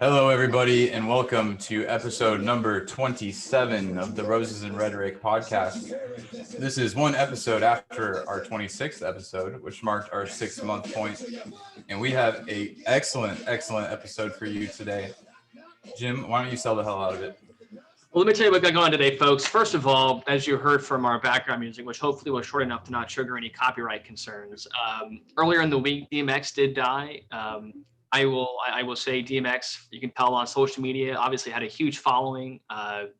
Hello, everybody, and welcome to episode number 27 of the Roses and Rhetoric podcast. This is one episode after our 26th episode, which marked our 6-month point, and we have a excellent episode for you today. Jim, why don't you sell the hell out of it? Well, let me tell you what got going on today, folks. First of all, as you heard from our background music, which hopefully was short enough to not trigger any copyright concerns, earlier in the week, DMX did die. I will say DMX, you can tell on social media, obviously had a huge following,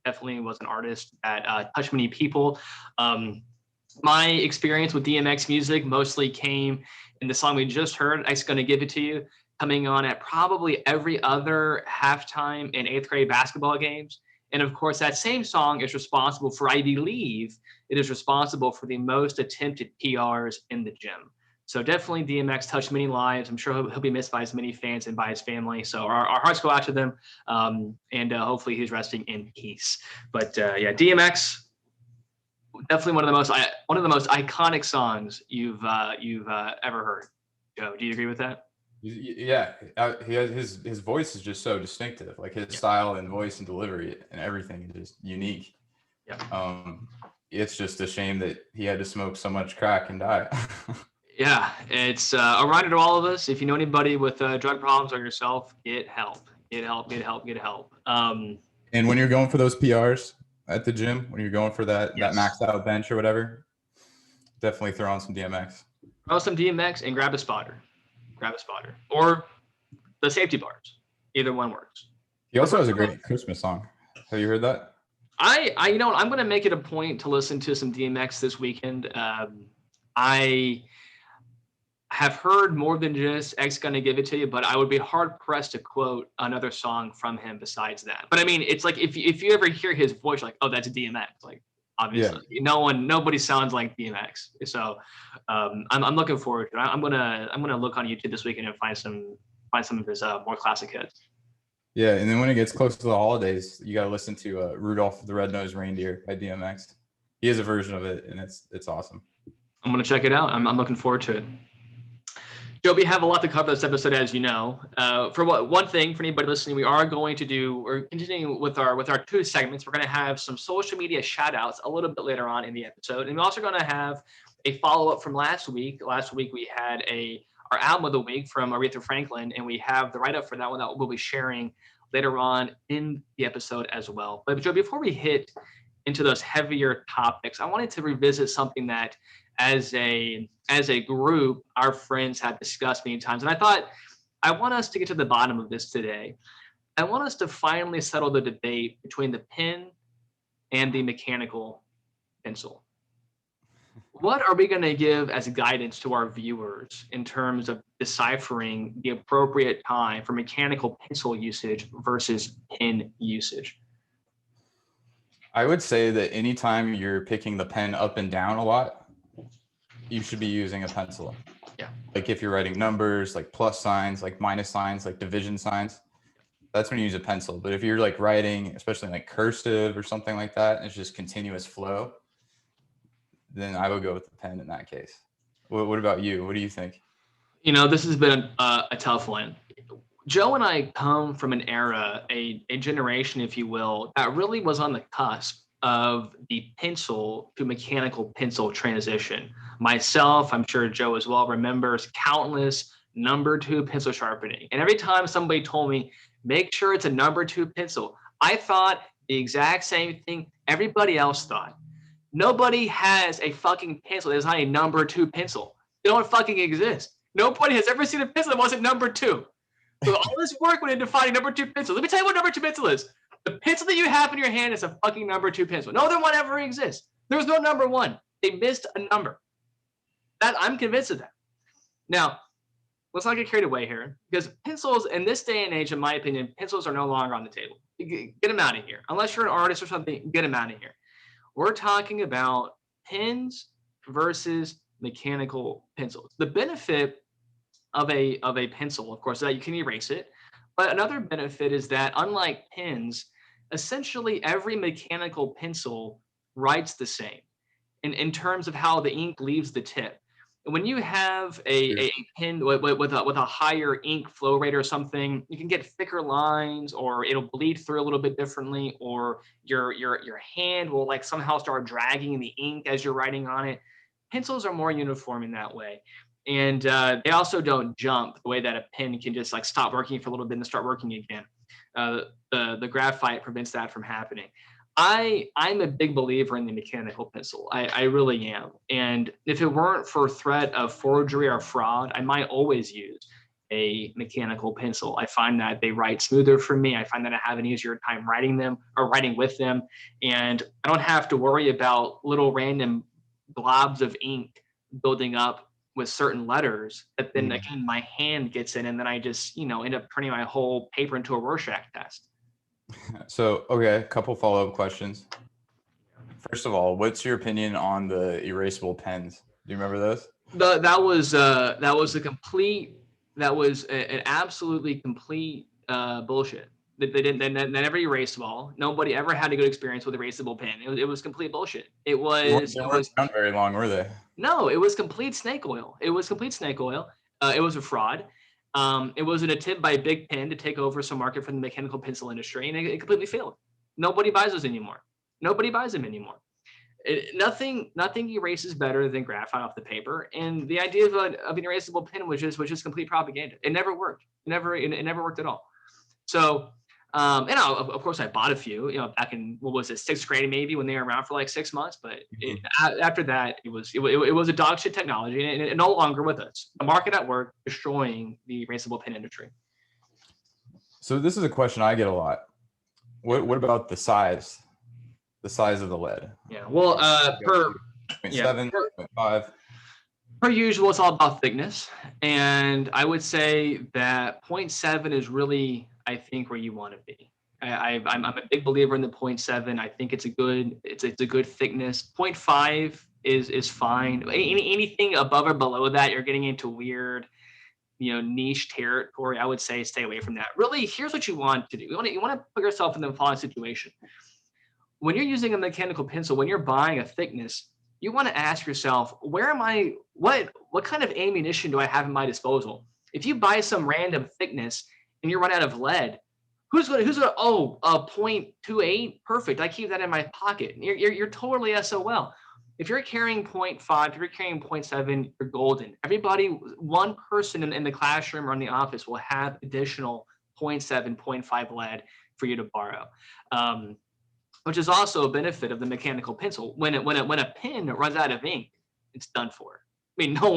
definitely was an artist that touched many people. My experience with DMX music mostly came in the song we just heard, I'm Gonna Give It To You, coming on at probably every other halftime in 8th grade basketball games. And of course, that same song is responsible for, I believe, it is responsible for the most attempted PRs in the gym. So definitely DMX touched many lives. I'm sure he'll be missed by as many fans and by his family. So our hearts go out to them. And hopefully he's resting in peace. But yeah, DMX, definitely one of the most iconic songs you've ever heard. Joe, do you agree with that? Yeah, he has his voice is just so distinctive. Like his style and voice and delivery and everything is just unique. Yeah. It's just a shame that he had to smoke so much crack and die. Yeah, it's a reminder to all of us. If you know anybody with drug problems or yourself, get help. Get help. Get help. Get help. And when you're going for those PRs at the gym, when you're going for that maxed out bench or whatever, definitely throw on some DMX. Throw some DMX and grab a spotter. Or the safety bars. Either one works. He also has a great Christmas song. Have you heard that? I'm going to make it a point to listen to some DMX this weekend. I have heard more than just X Gonna Give It To You, but I would be hard pressed to quote another song from him besides that. But I mean, it's like if you ever hear his voice, like, oh, that's DMX. Like, obviously, nobody sounds like DMX. So I'm looking forward to it. I'm gonna look on YouTube this weekend and find some of his more classic hits. Yeah, and then when it gets close to the holidays, you got to listen to Rudolph the Red-Nosed Reindeer by DMX. He has a version of it, and it's awesome. I'm gonna check it out. I'm looking forward to it. Joe, we have a lot to cover this episode, as you know. One thing, for anybody listening, we're continuing with our two segments. We're going to have some social media shout outs a little bit later on in the episode. And we're also going to have a follow-up from last week. Last week, we had our album of the week from Aretha Franklin, and we have the write-up for that one that we'll be sharing later on in the episode as well. But Joe, before we hit into those heavier topics, I wanted to revisit something that as a group, our friends have discussed many times. And I thought, I want us to get to the bottom of this today. I want us to finally settle the debate between the pen and the mechanical pencil. What are we going to give as guidance to our viewers in terms of deciphering the appropriate time for mechanical pencil usage versus pen usage? I would say that anytime you're picking the pen up and down a lot, you should be using a pencil. Yeah. Like if you're writing numbers, like plus signs, like minus signs, like division signs, that's when you use a pencil. But if you're like writing, especially like cursive or something like that, and it's just continuous flow, then I would go with the pen in that case. What about you? What do you think? This has been a tough one. Joe and I come from an era, a generation, if you will, that really was on the cusp of the pencil to mechanical pencil transition. Myself, I'm sure Joe as well, remembers countless number 2 pencil sharpening. And every time somebody told me, make sure it's a number 2 pencil, I thought the exact same thing everybody else thought. Nobody has a fucking pencil that is not a number 2 pencil. They don't fucking exist. Nobody has ever seen a pencil that wasn't number 2. So all this work went into finding number 2 pencil. Let me tell you what number 2 pencil is. The pencil that you have in your hand is a fucking number 2 pencil. No other one ever exists. There's no number 1. They missed a number. That I'm convinced of that. Now, let's not get carried away here, because pencils in this day and age, in my opinion, pencils are no longer on the table. Get them out of here. Unless you're an artist or something, get them out of here. We're talking about pens versus mechanical pencils. The benefit of a pencil, of course, is that you can erase it. But another benefit is that, unlike pens, essentially every mechanical pencil writes the same in terms of how the ink leaves the tip. when you have a pen with a higher ink flow rate or something, you can get thicker lines, or it'll bleed through a little bit differently, or your hand will like somehow start dragging the ink as you're writing on it. Pencils are more uniform in that way, and they also don't jump the way that a pen can just like stop working for a little bit and start working again. The graphite prevents that from happening. I'm a big believer in the mechanical pencil. I really am. And if it weren't for threat of forgery or fraud, I might always use a mechanical pencil. I find that they write smoother for me. I find that I have an easier time writing them or writing with them. And I don't have to worry about little random globs of ink building up with certain letters that then again my hand gets in, and then I just, end up turning my whole paper into a Rorschach test. So, okay, a couple follow-up questions. First of all, what's your opinion on the erasable pens? Do you remember those? That was an absolutely complete bullshit. They never erased them all. Nobody ever had a good experience with erasable pen. It was complete bullshit. They weren't around very long, were they? No, it was complete snake oil. It was complete snake oil. It was a fraud. It was an attempt by Big Pen to take over some market from the mechanical pencil industry, and it completely failed. Nobody buys those anymore. Nobody buys them anymore. Nothing erases better than graphite off the paper. And the idea of an erasable pen was just complete propaganda. It never worked. It never worked at all. So, and of course, I bought a few, back in, what was it, 6th grade maybe, when they were around for like 6 months. But after that, it was a dog shit technology, and it no longer with us. The market at work destroying the erasable pen industry. So this is a question I get a lot. What about the size? The size of the lead? Yeah. Well, per 0.7, 0.5. Per usual, it's all about thickness. And I would say that 0.7 is really, I think, where you want to be. I'm a big believer in the 0.7. I think it's a good thickness. 0.5 is fine. Anything above or below that, you're getting into weird, niche territory. I would say stay away from that. Really, here's what you want to do. You want to put yourself in the following situation. When you're using a mechanical pencil, when you're buying a thickness, you want to ask yourself, what kind of ammunition do I have in my disposal? If you buy some random thickness and you run out of lead, who's gonna 0.28? Perfect. I keep that in my pocket. You're totally SOL. If you're carrying 0.5, if you're carrying 0.7, you're golden. One person in the classroom or in the office will have additional 0.7, 0.5 lead for you to borrow. Which is also a benefit of the mechanical pencil. When a pen runs out of ink, it's done for. I mean, no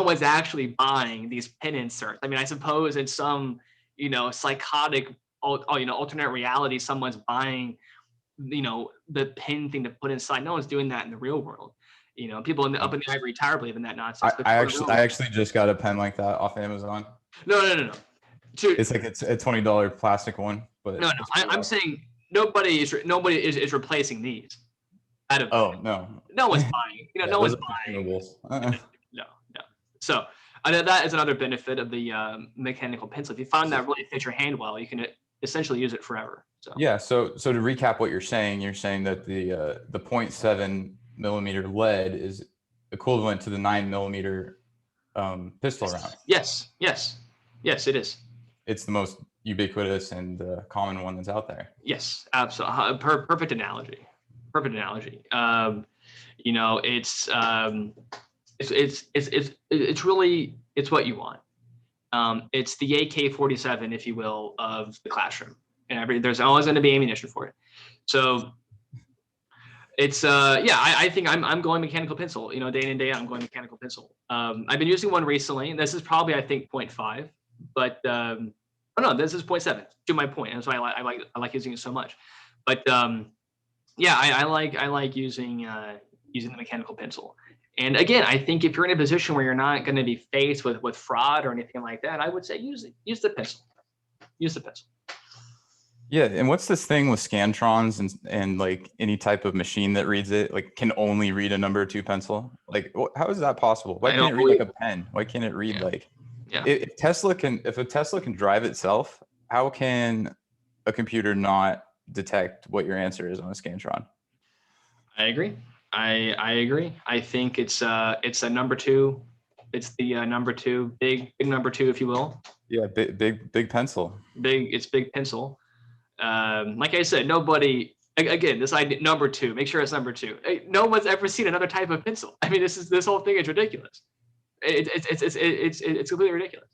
one's actually buying these pen inserts. I mean, I suppose in some, psychotic, alternate reality, someone's buying, the pen thing to put inside. No one's doing that in the real world. People up in the ivory tower believe in that nonsense. I actually just got a pen like that off Amazon. No. It's like it's a $20 plastic one, but no. I'm saying nobody is replacing these. No one's buying. No one's buying. No. So I know that is another benefit of the mechanical pencil. If you find that really fits your hand well, you can essentially use it forever. So yeah. So to recap what you're saying that the 0.7 millimeter lead is equivalent to the 9 millimeter pistol round. Yes, it is. It's the most ubiquitous and common one that's out there. Yes, absolutely. Perfect analogy. It's really what you want. It's the AK-47, if you will, of the classroom, and there's always going to be ammunition for it. So it's I think I'm going mechanical pencil. Day in and day out, I'm going mechanical pencil. I've been using one recently, and this is probably, I think, 0.5, but this is 0.7. To my point, and so I like using it so much. But I like using the mechanical pencil. And again, I think if you're in a position where you're not going to be faced with fraud or anything like that, I would say use the pencil. Use the pencil. Yeah, and what's this thing with scantrons and like any type of machine that reads it, like can only read a number 2 pencil? Like, how is that possible? Why can't it read like a pen? Why can't it read like? Yeah. If a Tesla can drive itself, how can a computer not detect what your answer is on a scantron? I agree. I agree. I think it's a number two. It's the number two, big number two, if you will. Yeah, big pencil. It's big pencil. Like I said, nobody. Again, this idea number two. Make sure it's number two. No one's ever seen another type of pencil. I mean, this whole thing is ridiculous. It's completely ridiculous.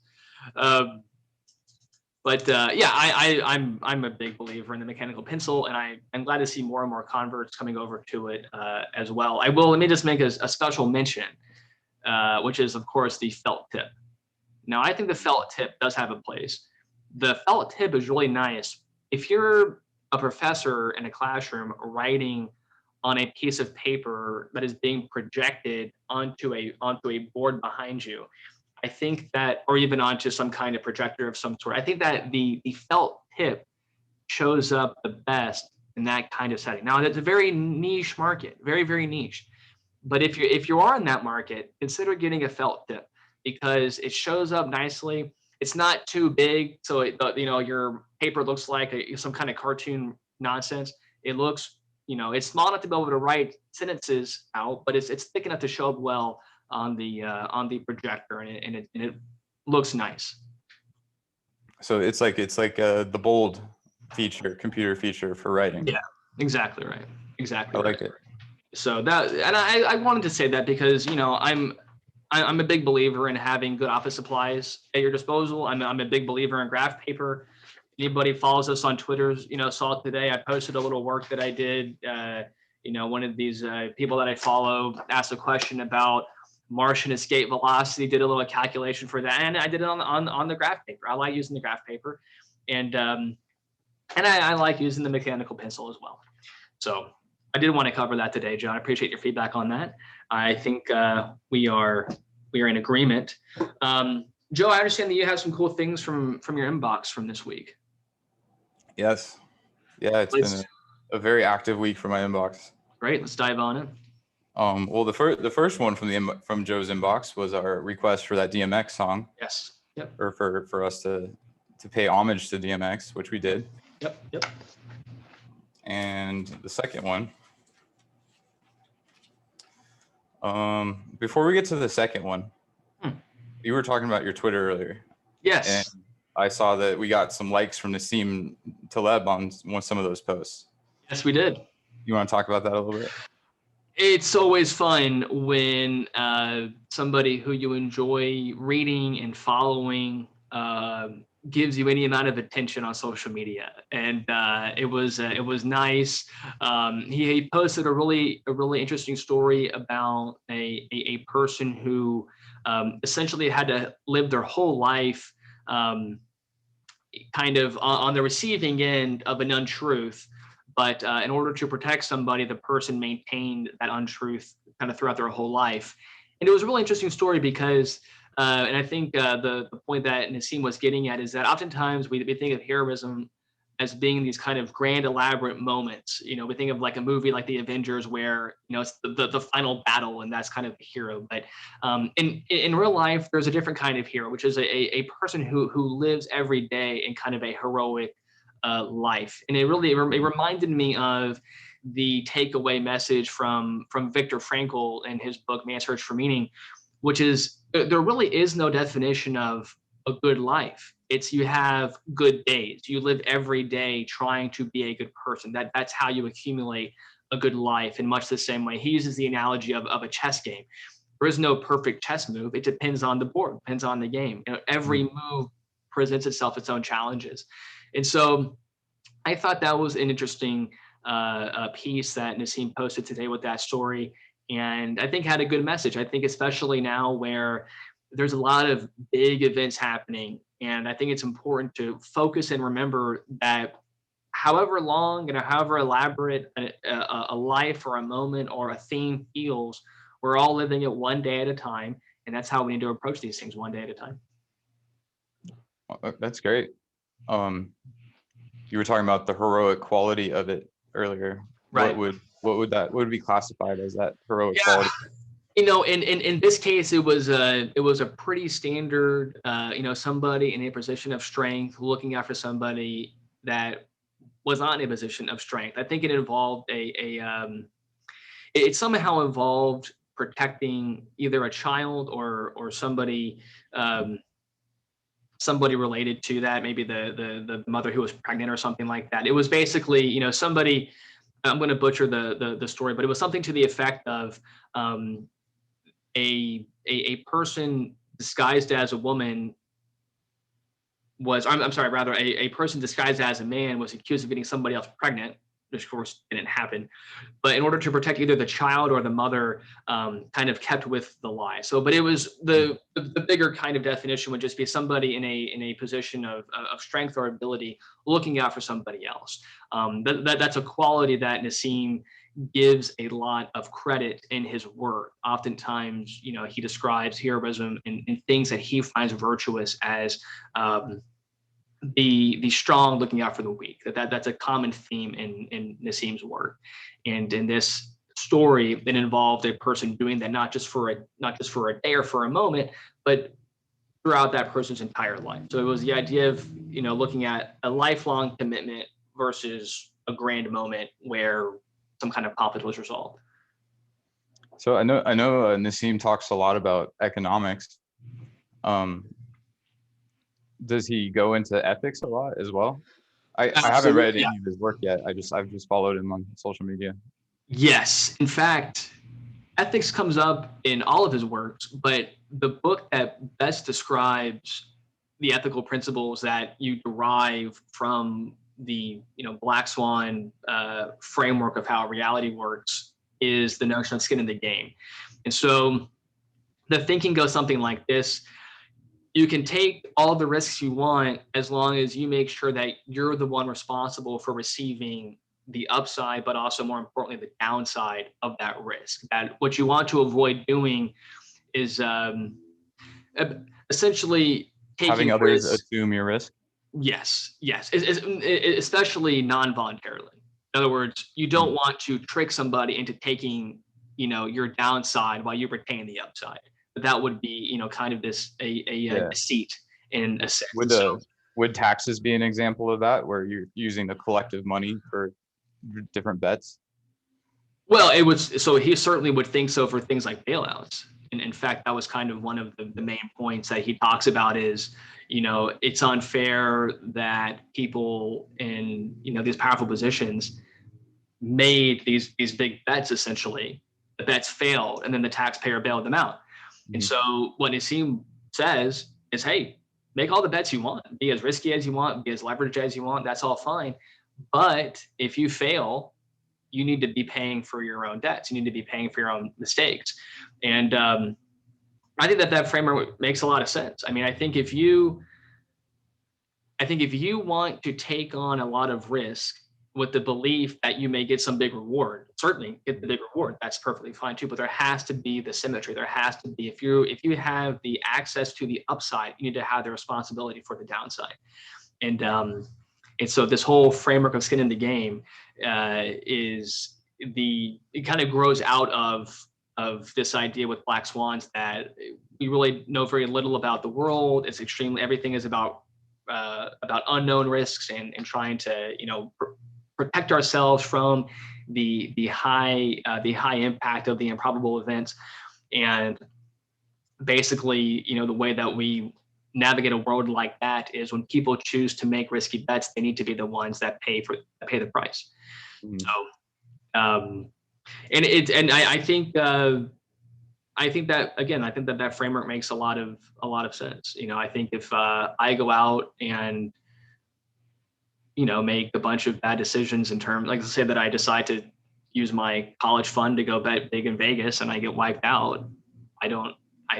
But yeah, I'm a big believer in the mechanical pencil, and I'm glad to see more and more converts coming over to it as well. Let me just make a special mention, which is of course the felt tip. Now, I think the felt tip does have a place. The felt tip is really nice if you're a professor in a classroom writing on a piece of paper that is being projected onto a board behind you. I think that, or even onto some kind of projector of some sort. I think that the felt tip shows up the best in that kind of setting. Now, it's a very niche market, very, very niche. But if you are in that market, consider getting a felt tip because it shows up nicely. It's not too big, so your paper looks like some kind of cartoon nonsense. It looks, it's small enough to be able to write sentences out, but it's thick enough to show up well on the projector, and it looks nice. So it's like the bold computer feature for writing. Yeah, exactly right. Exactly. I like it. So that, and I wanted to say that because I'm a big believer in having good office supplies at your disposal. I'm a big believer in graph paper. Anybody follows us on Twitter, saw today. I posted a little work that I did. One of these people that I follow asked a question about Martian escape velocity. Did a little calculation for that, and I did it on the graph paper. I like using the graph paper, and I like using the mechanical pencil as well. So I did want to cover that today, John. I appreciate your feedback on that. I think we are in agreement. Joe, I understand that you have some cool things from your inbox from this week. Yes. Yeah, it's been a very active week for my inbox. Great. Let's dive on in. Well, the first one from Joe's inbox was our request for that DMX song. Yes. Yep. Or for us to pay homage to DMX, which we did. Yep. And the second one, before we get to the second one, you were talking about your Twitter earlier. Yes. And I saw that we got some likes from Nassim Taleb on some of those posts. Yes, we did. You want to talk about that a little bit? It's always fun when somebody who you enjoy reading and following gives you any amount of attention on social media, and it was nice. He posted a really interesting story about a person who essentially had to live their whole life kind of on the receiving end of an untruth. But in order to protect somebody, the person maintained that untruth kind of throughout their whole life. And it was a really interesting story because, and I think the point that Nassim was getting at is that oftentimes we think of heroism as being these kind of grand, elaborate moments. We think of like a movie like The Avengers where, it's the final battle and that's kind of the hero. But in real life, there's a different kind of hero, which is a person who lives every day in kind of a heroic life. And it reminded me of the takeaway message from Viktor Frankl in his book Man's Search for Meaning, which is there really is no definition of a good life. It's you have good days. You live every day trying to be a good person. That's how you accumulate a good life. In much the same way, he uses the analogy of a chess game. There is no perfect chess move. It depends on the board, depends on the game. Every move presents itself its own challenges. And so I thought that was an interesting piece that Nassim posted today with that story. And I think had a good message. I think especially now where there's a lot of big events happening. And I think it's important to focus and remember that however long and however elaborate a life or a moment or a theme feels, we're all living it one day at a time. And that's how we need to approach these things one day at a time. That's great. You were talking about the heroic quality of it earlier. Right. What would be classified as that heroic quality? In this case, it was a pretty standard, somebody in a position of strength looking after somebody that was not in a position of strength. I think it involved it somehow involved protecting either a child or somebody, somebody related to that, maybe the mother who was pregnant or something like that. It was basically, somebody. I'm going to butcher the story, but it was something to the effect of, a person disguised as a woman I'm sorry, rather a person disguised as a man was accused of getting somebody else pregnant, which of course didn't happen. But in order to protect either the child or the mother, kind of kept with the lie. So, but it was the bigger kind of definition would just be somebody in a position of strength or ability looking out for somebody else. That's a quality that Nassim gives a lot of credit in his work. Oftentimes, he describes heroism in things that he finds virtuous as, the strong looking out for the weak. That's a common theme in Nassim's work. And in this story, it involved a person doing that not just for a day or for a moment, but throughout that person's entire life. So it was the idea of looking at a lifelong commitment versus a grand moment where some kind of conflict was resolved. So I know Nassim talks a lot about economics. Does he go into ethics a lot as well? I haven't read any of his work yet. I've just followed him on social media. Yes, in fact, ethics comes up in all of his works, but the book that best describes the ethical principles that you derive from the Black Swan framework of how reality works is the notion of skin in the game. And so the thinking goes something like this: you can take all the risks you want as long as you make sure that you're the one responsible for receiving the upside, but also more importantly, the downside of that risk. That what you want to avoid doing is essentially taking having others risks. assume your risk. Yes, especially non-voluntarily. In other words, you don't want to trick somebody into taking, your downside while you retain the upside. But that would be, kind of this a deceit in a sense. Would taxes be an example of that, where you're using the collective money for different bets? Well, it was, so he certainly would think so for things like bailouts. And in fact, that was kind of one of the main points that he talks about is, it's unfair that people in, these powerful positions made these big bets. Essentially, the bets failed and then the taxpayer bailed them out. Mm-hmm. And so what Nassim says is, hey, make all the bets you want, be as risky as you want, be as leveraged as you want. That's all fine. But if you fail, you need to be paying for your own debts. You need to be paying for your own mistakes. And I think that framework makes a lot of sense. I mean, I think if you want to take on a lot of risk with the belief that you may get some big reward, certainly get the big reward. That's perfectly fine too. But there has to be the symmetry. There has to be, if you have the access to the upside, you need to have the responsibility for the downside. And so this whole framework of skin in the game it kind of grows out of this idea with Black Swans that we really know very little about the world. It's everything is about unknown risks and trying to protect ourselves from the high impact of the improbable events. And basically, the way that we navigate a world like that is when people choose to make risky bets, they need to be the ones that pay the price. Mm-hmm. So, I think that framework makes a lot of sense. I think if I go out and make a bunch of bad decisions in terms, like, let's say that I decide to use my college fund to go bet big in Vegas and I get wiped out, I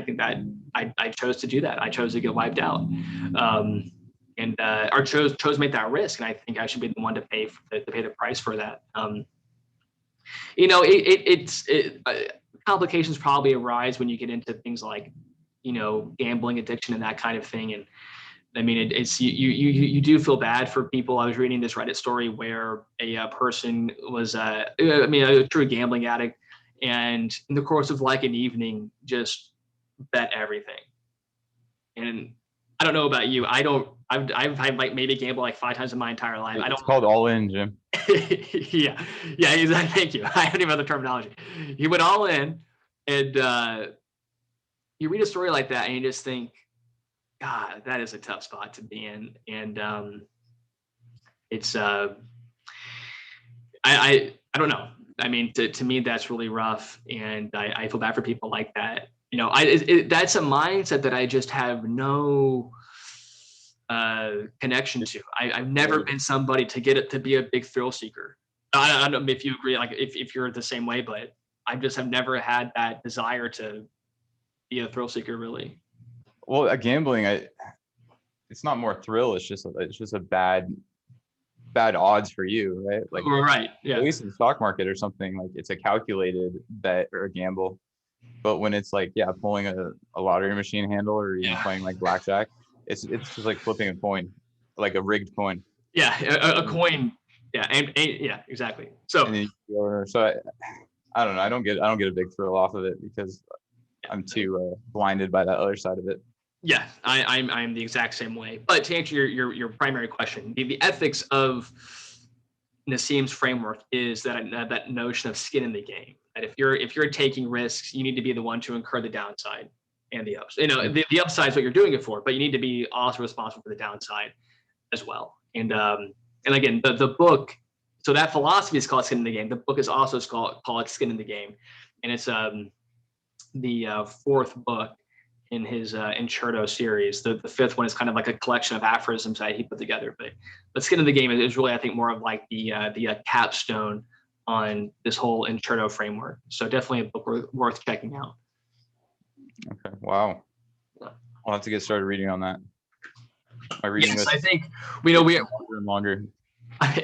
think that I chose to do that. I chose to get wiped out, or chose to make that risk, and I think I should be the one to pay the price for that. Complications probably arise when you get into things like, gambling addiction and that kind of thing. And I mean, it's you do feel bad for people. I was reading this Reddit story where a person was, a true gambling addict, and in the course of like an evening, just bet everything. And I don't know about you. I've like maybe gambled like 5 times in my entire life. It's called all in, Jim. Yeah, exactly. Thank you. I don't even know the terminology. He went all in, and you read a story like that, and you just think, God, that is a tough spot to be in, and it's I don't know. I mean, to me, that's really rough, and I feel bad for people like that. That's a mindset that I just have no connection to. I've never been somebody to get it to be a big thrill seeker. I don't know if you agree, like if you're the same way, but I just have never had that desire to be a thrill seeker, really. Well, gambling, it's not more thrill. It's just a bad odds for you, right? Like, Right. Yeah. at least in the stock market or something, like it's a calculated bet or a gamble. But when it's like, yeah, pulling a lottery machine handle or even playing like blackjack, it's just like flipping a coin, like a rigged coin. Yeah, a coin. Yeah, and yeah, exactly. So, And then I don't know. I don't get a big thrill off of it because I'm too blinded by that other side of it. yeah, I'm the exact same way. But to answer your primary question, the ethics of Nassim's framework is that notion of skin in the game. That if you're taking risks, you need to be the one to incur the downside and the ups. The upside is what you're doing it for, but you need to be also responsible for the downside as well. And again, the book. So that philosophy is called Skin in the Game. The book is also called Skin in the Game, and it's the fourth book in his Incerto series. The fifth one is kind of like a collection of aphorisms that he put together. But Skin in the Game is really, I think, more of like the capstone on this whole Incerto framework. So definitely a book worth checking out. Okay. Wow. I'll have to get started reading on that. My reading Yes, list I think we longer and longer.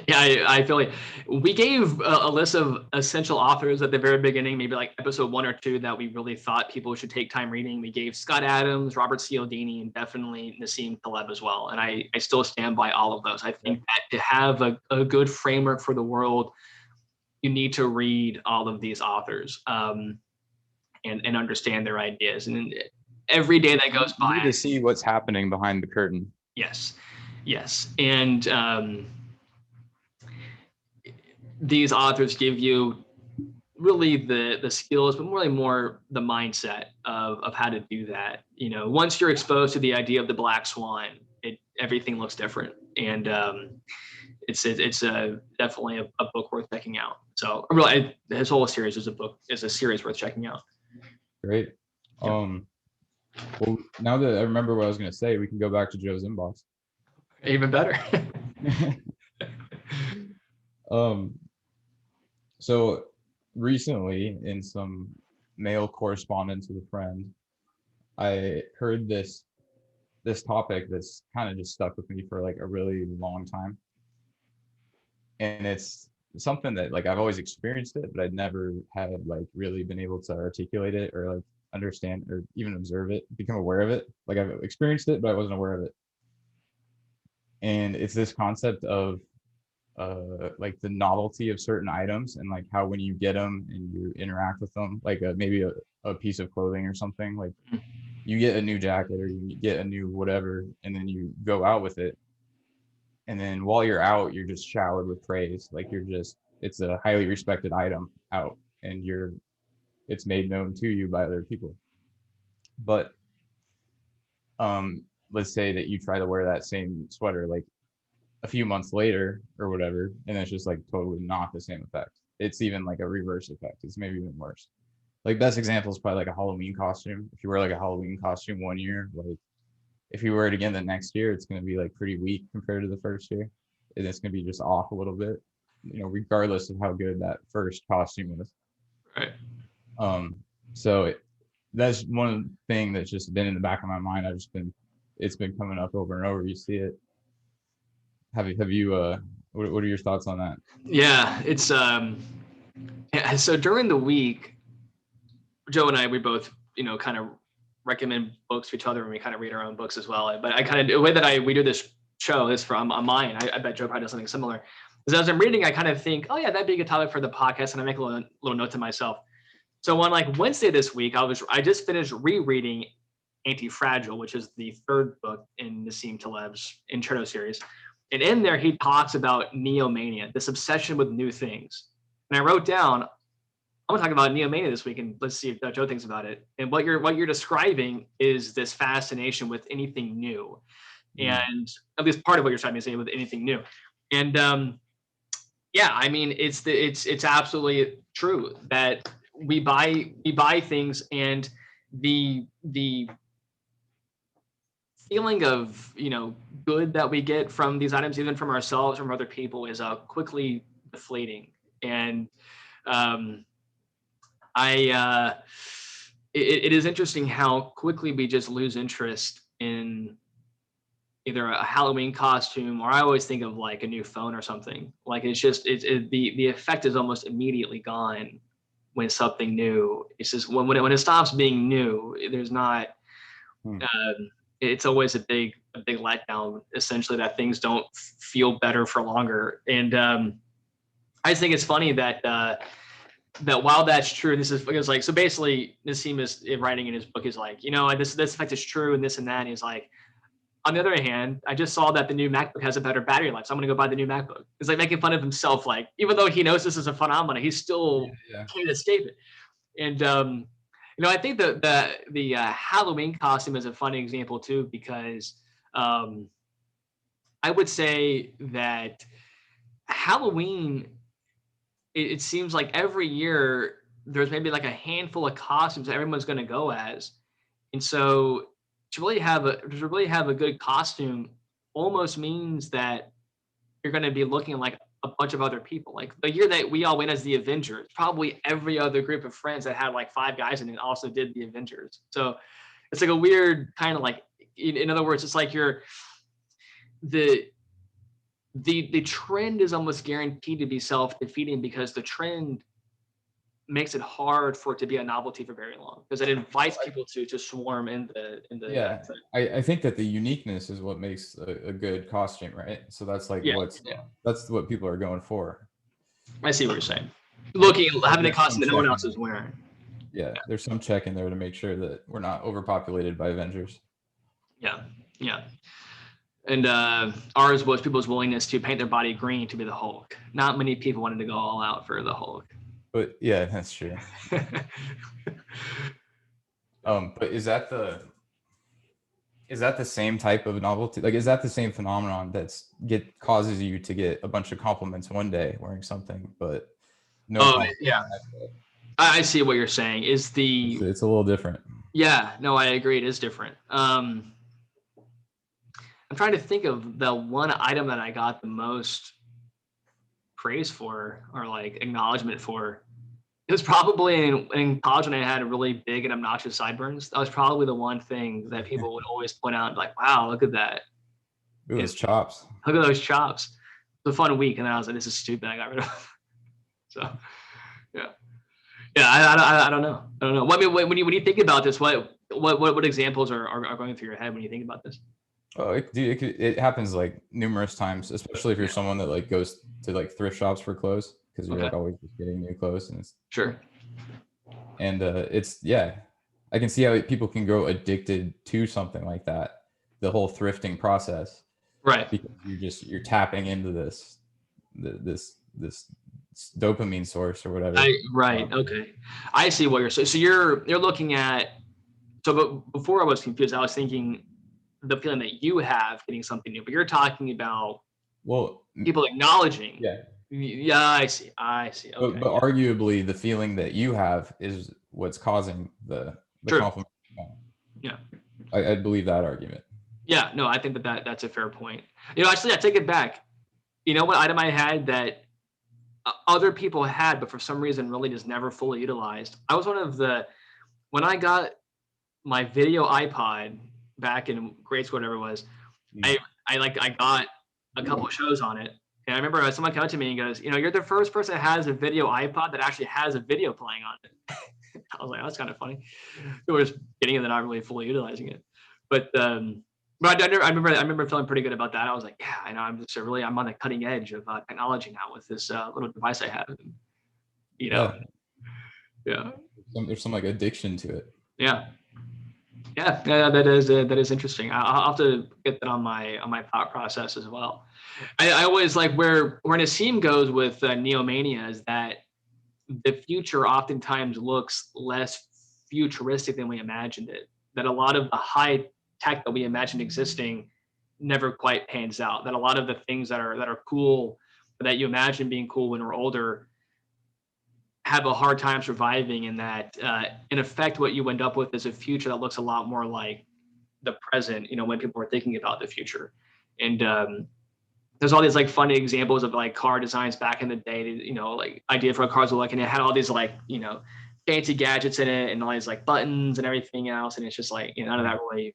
Yeah, I feel like we gave a list of essential authors at the very beginning, maybe like episode 1 or 2 that we really thought people should take time reading. We gave Scott Adams, Robert Cialdini, and definitely Nassim Taleb as well. And I still stand by all of those. I think that to have a good framework for the world, you need to read all of these authors and understand their ideas. And every day that goes by, you need to see what's happening behind the curtain. Yes. And these authors give you really the skills, but more the mindset of how to do that. Once you're exposed to the idea of the black swan, everything looks different, and it's definitely a book worth checking out. So really, his whole series is a series worth checking out. Great. Well, now that I remember what I was going to say, we can go back to Joe's inbox. Even better. So recently in some mail correspondence with a friend, I heard this topic that's kind of just stuck with me for like a really long time. And it's something that like I've always experienced it, but I'd never had like really been able to articulate it or like understand or even observe it, become aware of it. Like I've experienced it, but I wasn't aware of it. And it's this concept of like the novelty of certain items and like how when you get them and you interact with them, like maybe a piece of clothing or something, like you get a new jacket or you get a new whatever, and then you go out with it. And then while you're out, you're just showered with praise. Like it's a highly respected item out and it's made known to you by other people. But let's say that you try to wear that same sweater like a few months later or whatever, and it's just like totally not the same effect. It's even like a reverse effect. It's maybe even worse. Like best example is probably like a Halloween costume. If you wear like a Halloween costume one year, like if you wear it again the next year, it's going to be like pretty weak compared to the first year, and it's going to be just off a little bit, regardless of how good that first costume was. Right. So that's one thing that's just been in the back of my mind. It's been coming up over and over. You see it. Have you what are your thoughts on that? Yeah, it's so during the week, Joe and I, we both kind of recommend books to each other, and we kind of read our own books as well. But I kind of the way that we do this show is from on mine. I bet Joe probably does something similar. Because as I'm reading, I kind of think, oh yeah, that'd be a good topic for the podcast, and I make a little note to myself. So on like Wednesday this week, I just finished rereading Anti-Fragile, which is the third book in Nassim Taleb's Incerto series. And in there, he talks about neomania, this obsession with new things. And I wrote down, I'm gonna talk about neomania this week, and let's see if Joe thinks about it. And what you're describing is this fascination with anything new, and at least part of what you're trying to say with anything new. And yeah, I mean, it's absolutely true that we buy things, and the feeling of good that we get from these items, even from ourselves, from other people, is quickly deflating. And it is interesting how quickly we just lose interest in either a Halloween costume, or I always think of like a new phone or something. Like the effect is almost immediately gone when something new. It's just when it stops being new, there's not. It's always a big letdown, essentially, that things don't feel better for longer. And I just think it's funny that that while that's true, this is because, like, so basically Nassim is writing in his book is like, this effect is true and this and that. And he's like, on the other hand, I just saw that the new MacBook has a better battery life, so I'm going to go buy the new MacBook. It's like making fun of himself. Like, even though he knows this is a phenomenon, he's still can't escape it. And I think the Halloween costume is a funny example too, because I would say that Halloween, it seems like every year there's maybe like a handful of costumes that everyone's going to go as, and so to really have a good costume almost means that you're going to be looking like a bunch of other people. Like the year that we all went as the Avengers, probably every other group of friends that had like 5 guys in it also did the Avengers. So it's like a weird kind of like, in other words, it's like the trend is almost guaranteed to be self-defeating, because the trend makes it hard for it to be a novelty for very long, because it invites people to swarm in the I think that the uniqueness is what makes a good costume, right? So that's like that's what people are going for. I see what you're saying. Having a costume that no one else is wearing. Yeah, there's some check in there to make sure that we're not overpopulated by Avengers. Yeah. And ours was people's willingness to paint their body green to be the Hulk. Not many people wanted to go all out for the Hulk. But yeah, that's true. But is that the same type of novelty? Like, is that the same phenomenon causes you to get a bunch of compliments one day wearing something, but no? Oh yeah, I see what you're saying. It's a little different. Yeah, no, I agree. It is different. I'm trying to think of the one item that I got the most praise for, or like acknowledgement for. It was probably in college when I had really big and obnoxious sideburns. That was probably the one thing that people would always point out, like, wow, look at that. Those chops. Look at those chops. It was a fun week. And then I was like, this is stupid. I got rid of it. So, yeah. Yeah, I don't know. I don't know. What, I mean, when you think about this, what examples are going through your head when you think about this? Oh, it happens like numerous times, especially if you're someone that like goes to like thrift shops for clothes, because you're like always just getting new clothes, and it's I can see how people can grow addicted to something like that, the whole thrifting process, right? Because you're tapping into this dopamine source or whatever. Okay, I see what you're saying. So you're looking at. So, but before I was confused, I was thinking the feeling that you have getting something new, but you're talking about people acknowledging. Yeah, I see. Okay. But arguably, the feeling that you have is what's causing the compliment. Yeah, I believe that argument. Yeah, no, I think that's a fair point. Actually, I take it back. You know what item I had that other people had, but for some reason really just never fully utilized? I was when I got my video iPod back in grade school, whatever it was, I got a couple of shows on it. And I remember someone came up to me and goes, you're the first person that has a video iPod that actually has a video playing on it. I was like, that's kind of funny. We're just getting it and not really fully utilizing it. But I remember feeling pretty good about that. I was like, yeah, I know I'm on the cutting edge of technology now with this little device I have. And, yeah. There's some like addiction to it. Yeah. Yeah, that is interesting. I'll have to get that on my thought process as well. I always like where Nassim goes with Neomania is that the future oftentimes looks less futuristic than we imagined it. That a lot of the high tech that we imagined existing never quite pans out. That a lot of the things that are cool, that you imagine being cool when we're older, have a hard time surviving. And that in effect, what you end up with is a future that looks a lot more like the present. When people are thinking about the future, and there's all these like funny examples of like car designs back in the day, like idea for what cars were like, and it had all these like, fancy gadgets in it and all these like buttons and everything else. And it's just like, none of that really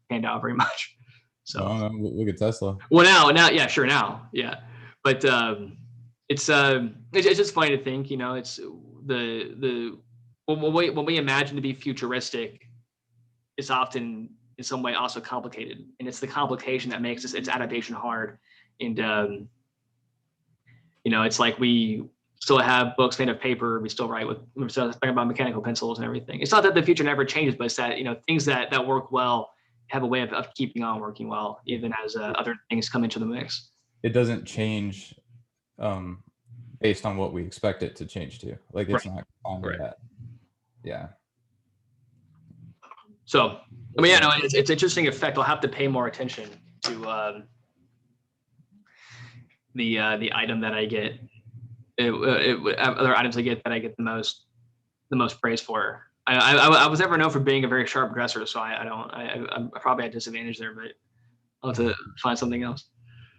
panned out very much. So No, look at Tesla. well, now, yeah, sure. Now. Yeah. But it's just funny to think, it's the, when we imagine to be futuristic, it's often in some way also complicated. And it's the complication that makes its adaptation hard. And it's like we still have books made of paper. We still write we're still talking about mechanical pencils and everything. It's not that the future never changes, but it's that things that work well have a way of keeping on working well, even as other things come into the mix. It doesn't change based on what we expect it to change to. Like it's Right. not on Right. that. Yeah. So it's interesting effect. I'll have to pay more attention to the item that I get. Other items I get that I get the most praise for. I was never known for being a very sharp dresser, so I'm probably at disadvantage there, but I'll have to find something else.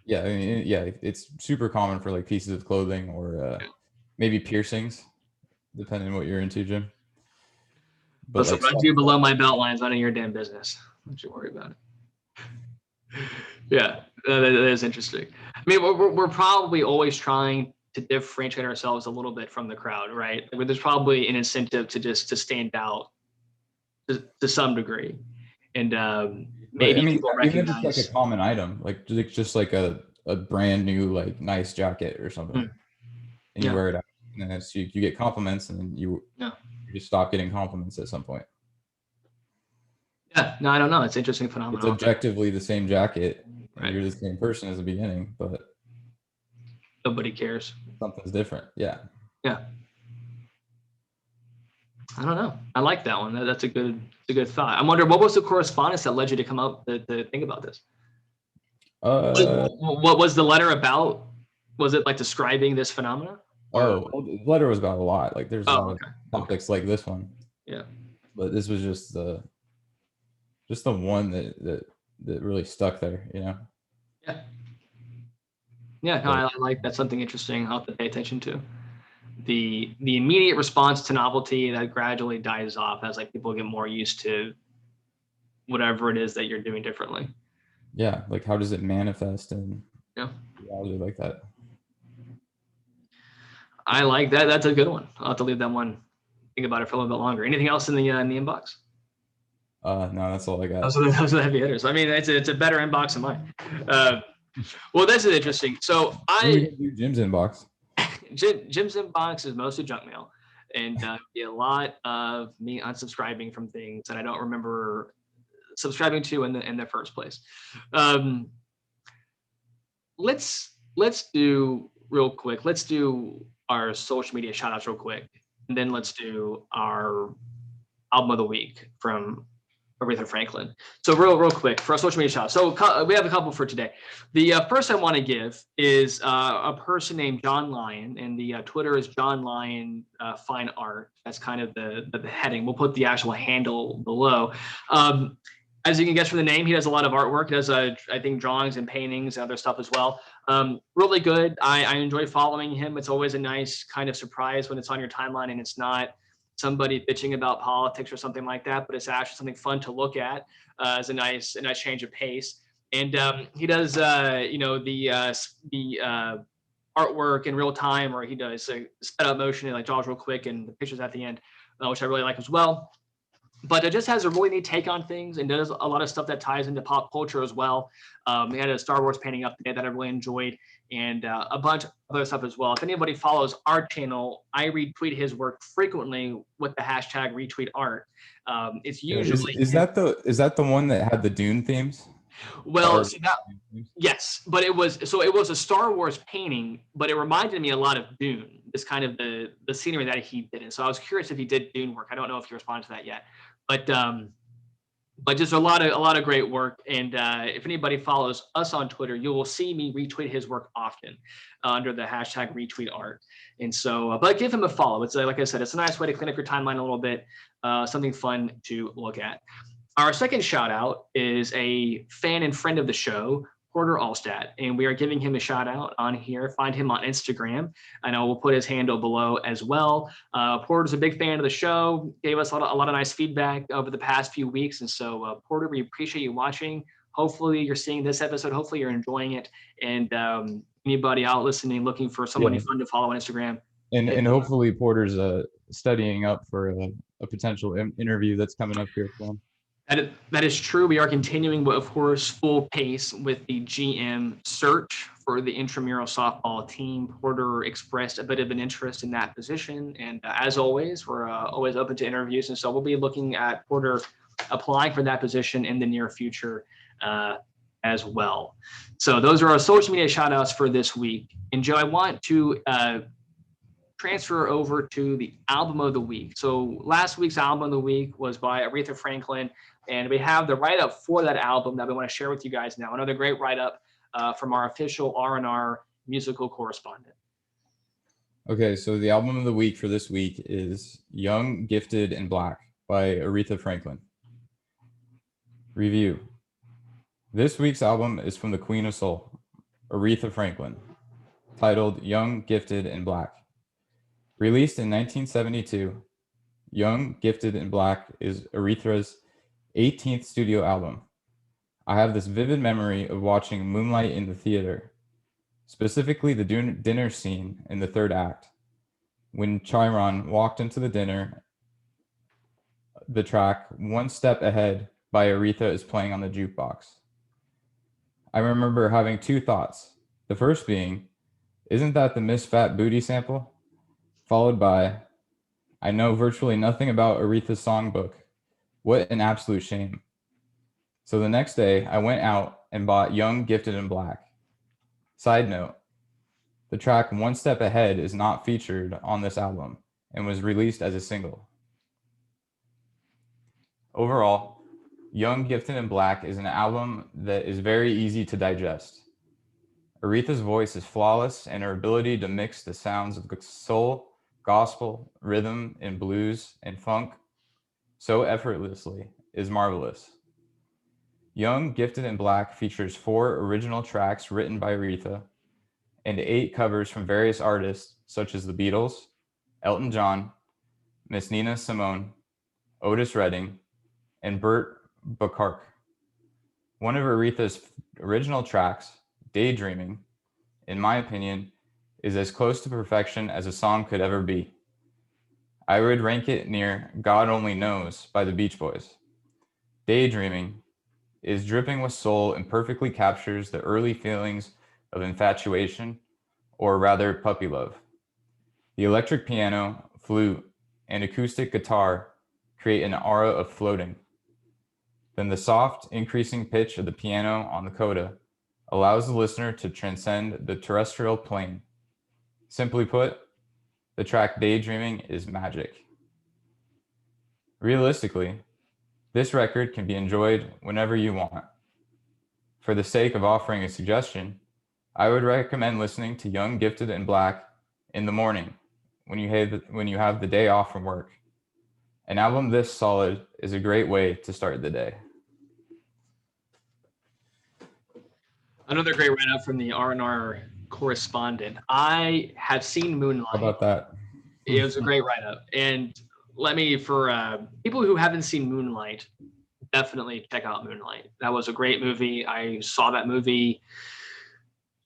Yeah, I mean, yeah, it's super common for like pieces of clothing or maybe piercings, depending on what you're into, Jim. But Listen, like what I do below my belt line is none of your damn business. Don't you worry about it. Yeah, that is interesting. I mean, we're probably always trying to differentiate ourselves a little bit from the crowd, right? There's probably an incentive to stand out to some degree, and maybe I mean, people even if it's like a recognize. common item, like just like a brand new like nice jacket or something, and you Yeah. wear it out, and then you get compliments, and then you just stop getting compliments at some point. Yeah, no, I don't know. It's an interesting It's phenomenon. objectively the same jacket, and Right. you're the same person as the beginning, but Nobody cares. something's different. Yeah. Yeah. I don't know. I like that one. That's a good thought. I'm wondering what was the correspondence that led you to come up to think about this? What was the letter about? Was it like describing this phenomena? Well, the letter was about a lot. Like there's a lot of topics like this one. Yeah. But this was just the one that really stuck there, Yeah. Yeah, no, I like that's something interesting. I'll have to pay attention to. The immediate response to novelty that gradually dies off as like people get more used to whatever it is that you're doing differently. Yeah, like how does it manifest in reality like that? I like that. That's a good one. I'll have to leave that one. Think about it for a little bit longer. Anything else in the inbox? No, that's all I got. Those are the heavy hitters. I mean, it's a better inbox than mine. Well, this is interesting. So I do Jim's inbox. Jim's inbox is mostly junk mail, and a lot of me unsubscribing from things that I don't remember subscribing to in the first place. Let's do real quick. Let's do our social media shout outs real quick, and then let's do our album of the week from Aretha Franklin. So real quick for our social media shout out. So we have a couple for today. The first I want to give is a person named John Lyon, and the Twitter is John Lyon Fine Art. That's kind of the heading. We'll put the actual handle below. As you can guess from the name, he does a lot of artwork. He does, I think, drawings and paintings and other stuff as well. Really good. I enjoy following him. It's always a nice kind of surprise when it's on your timeline and it's not somebody bitching about politics or something like that, but it's actually something fun to look at as a nice change of pace. And he does, the artwork in real time, or he does sped up motion and like draws real quick and the pictures at the end, which I really like as well. but it just has a really neat take on things and does a lot of stuff that ties into pop culture as well. They had a Star Wars painting up today that I really enjoyed, and a bunch of other stuff as well. If anybody follows our channel, I retweet his work frequently with the hashtag retweet art. It's usually is that the one that had the Dune themes? well, see that. Yes, but it was a Star Wars painting, but it reminded me a lot of Dune. This kind of the scenery that he did, and so I was curious if he did Dune work. I don't know if you responded to that yet, but just a lot of great work. And if anybody follows us on Twitter, you will see me retweet his work often under the hashtag retweet art. And so, but give him a follow. It's like I said, it's a nice way to clean up your timeline a little bit, something fun to look at. Our second shout out is a fan and friend of the show, Porter Allstat, and we are giving him a shout out on here. Find him on Instagram. I know we'll put his handle below as well. Porter's a big fan of the show, gave us a lot of nice feedback over the past few weeks. And so, Porter, we appreciate you watching. Hopefully you're seeing this episode. Hopefully you're enjoying it. And anybody out listening, looking for somebody fun to follow on Instagram. And hopefully Porter's studying up for a potential interview that's coming up here for him. That is true. We are continuing, of course, full pace with the GM search for the intramural softball team. Porter expressed a bit of an interest in that position. And as always, we're always open to interviews. And so we'll be looking at Porter applying for that position in the near future as well. So those are our social media shout outs for this week. And Joe, I want to transfer over to the album of the week. So last week's album of the week was by Aretha Franklin, and we have the write-up for that album that we want to share with you guys now. Another great write-up from our official R&R musical correspondent. Okay, so the album of the week for this week is Young, Gifted, and Black by Aretha Franklin. Review. This week's album is from the Queen of Soul, Aretha Franklin, titled Young, Gifted, and Black. Released in 1972, Young, Gifted, and Black is Aretha's 18th studio album. I have this vivid memory of watching Moonlight in the theater, specifically the dinner scene in the third act. When Chiron walked into the dinner, the track One Step Ahead by Aretha is playing on the jukebox. I remember having two thoughts. The first being, isn't that the Miss Fat Booty sample? Followed by, I know virtually nothing about Aretha's songbook. What an absolute shame. So the next day, I went out and bought Young, Gifted, and Black. Side note, the track One Step Ahead is not featured on this album and was released as a single. Overall, Young, Gifted, and Black is an album that is very easy to digest. Aretha's voice is flawless, and her ability to mix the sounds of soul, gospel, rhythm, and blues, and funk so effortlessly is marvelous. Young, Gifted, and Black features 4 original tracks written by Aretha and 8 covers from various artists such as the Beatles, Elton John, Miss Nina Simone, Otis Redding, and Burt Bacharach. One of Aretha's original tracks, Daydreaming, in my opinion, is as close to perfection as a song could ever be. I would rank it near God Only Knows by the Beach Boys. Daydreaming is dripping with soul and perfectly captures the early feelings of infatuation, or rather puppy love. The electric piano, flute, and acoustic guitar create an aura of floating. Then the soft, increasing pitch of the piano on the coda allows the listener to transcend the terrestrial plane. Simply put, the track Daydreaming is magic. Realistically, this record can be enjoyed whenever you want. For the sake of offering a suggestion, I would recommend listening to Young, Gifted, and Black in the morning when you have the day off from work. An album this solid is a great way to start the day. Another great write-up from the R&R correspondent. I have seen Moonlight. How about that? It was a great write-up. And for people who haven't seen Moonlight, definitely check out Moonlight. That was a great movie. I saw that movie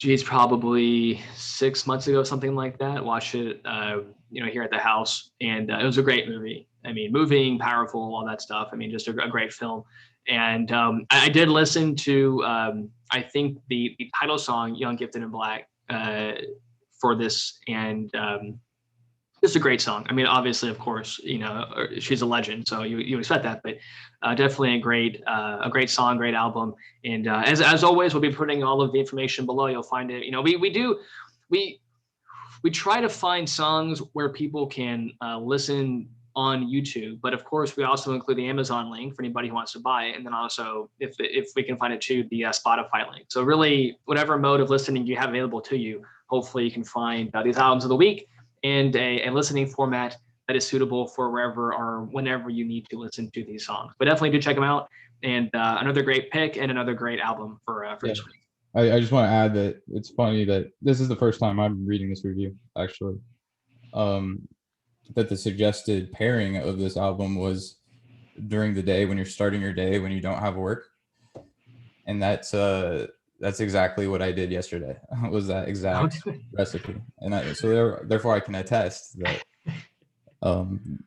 geez, probably 6 months ago, something like that. Watched it, here at the house, and it was a great movie. I mean, moving, powerful, all that stuff. I mean, just a great film. And I did listen to, I think the title song, "Young, Gifted, and Black," for this, and it's a great song. I mean, obviously, of course, she's a legend, so you expect that, but definitely a great song, great album. And as always, we'll be putting all of the information below. You'll find it. We try to find songs where people can listen on YouTube, but of course, we also include the Amazon link for anybody who wants to buy it, and then also, if we can find it too, the Spotify link. So really, whatever mode of listening you have available to you, hopefully you can find these albums of the week and a listening format that is suitable for wherever or whenever you need to listen to these songs. But definitely do check them out. And another great pick and another great album for this week. I just want to add that it's funny that this is the first time I'm reading this review, actually. That the suggested pairing of this album was during the day when you're starting your day when you don't have work, and that's exactly what I did yesterday. Was that exact recipe, and so therefore I can attest that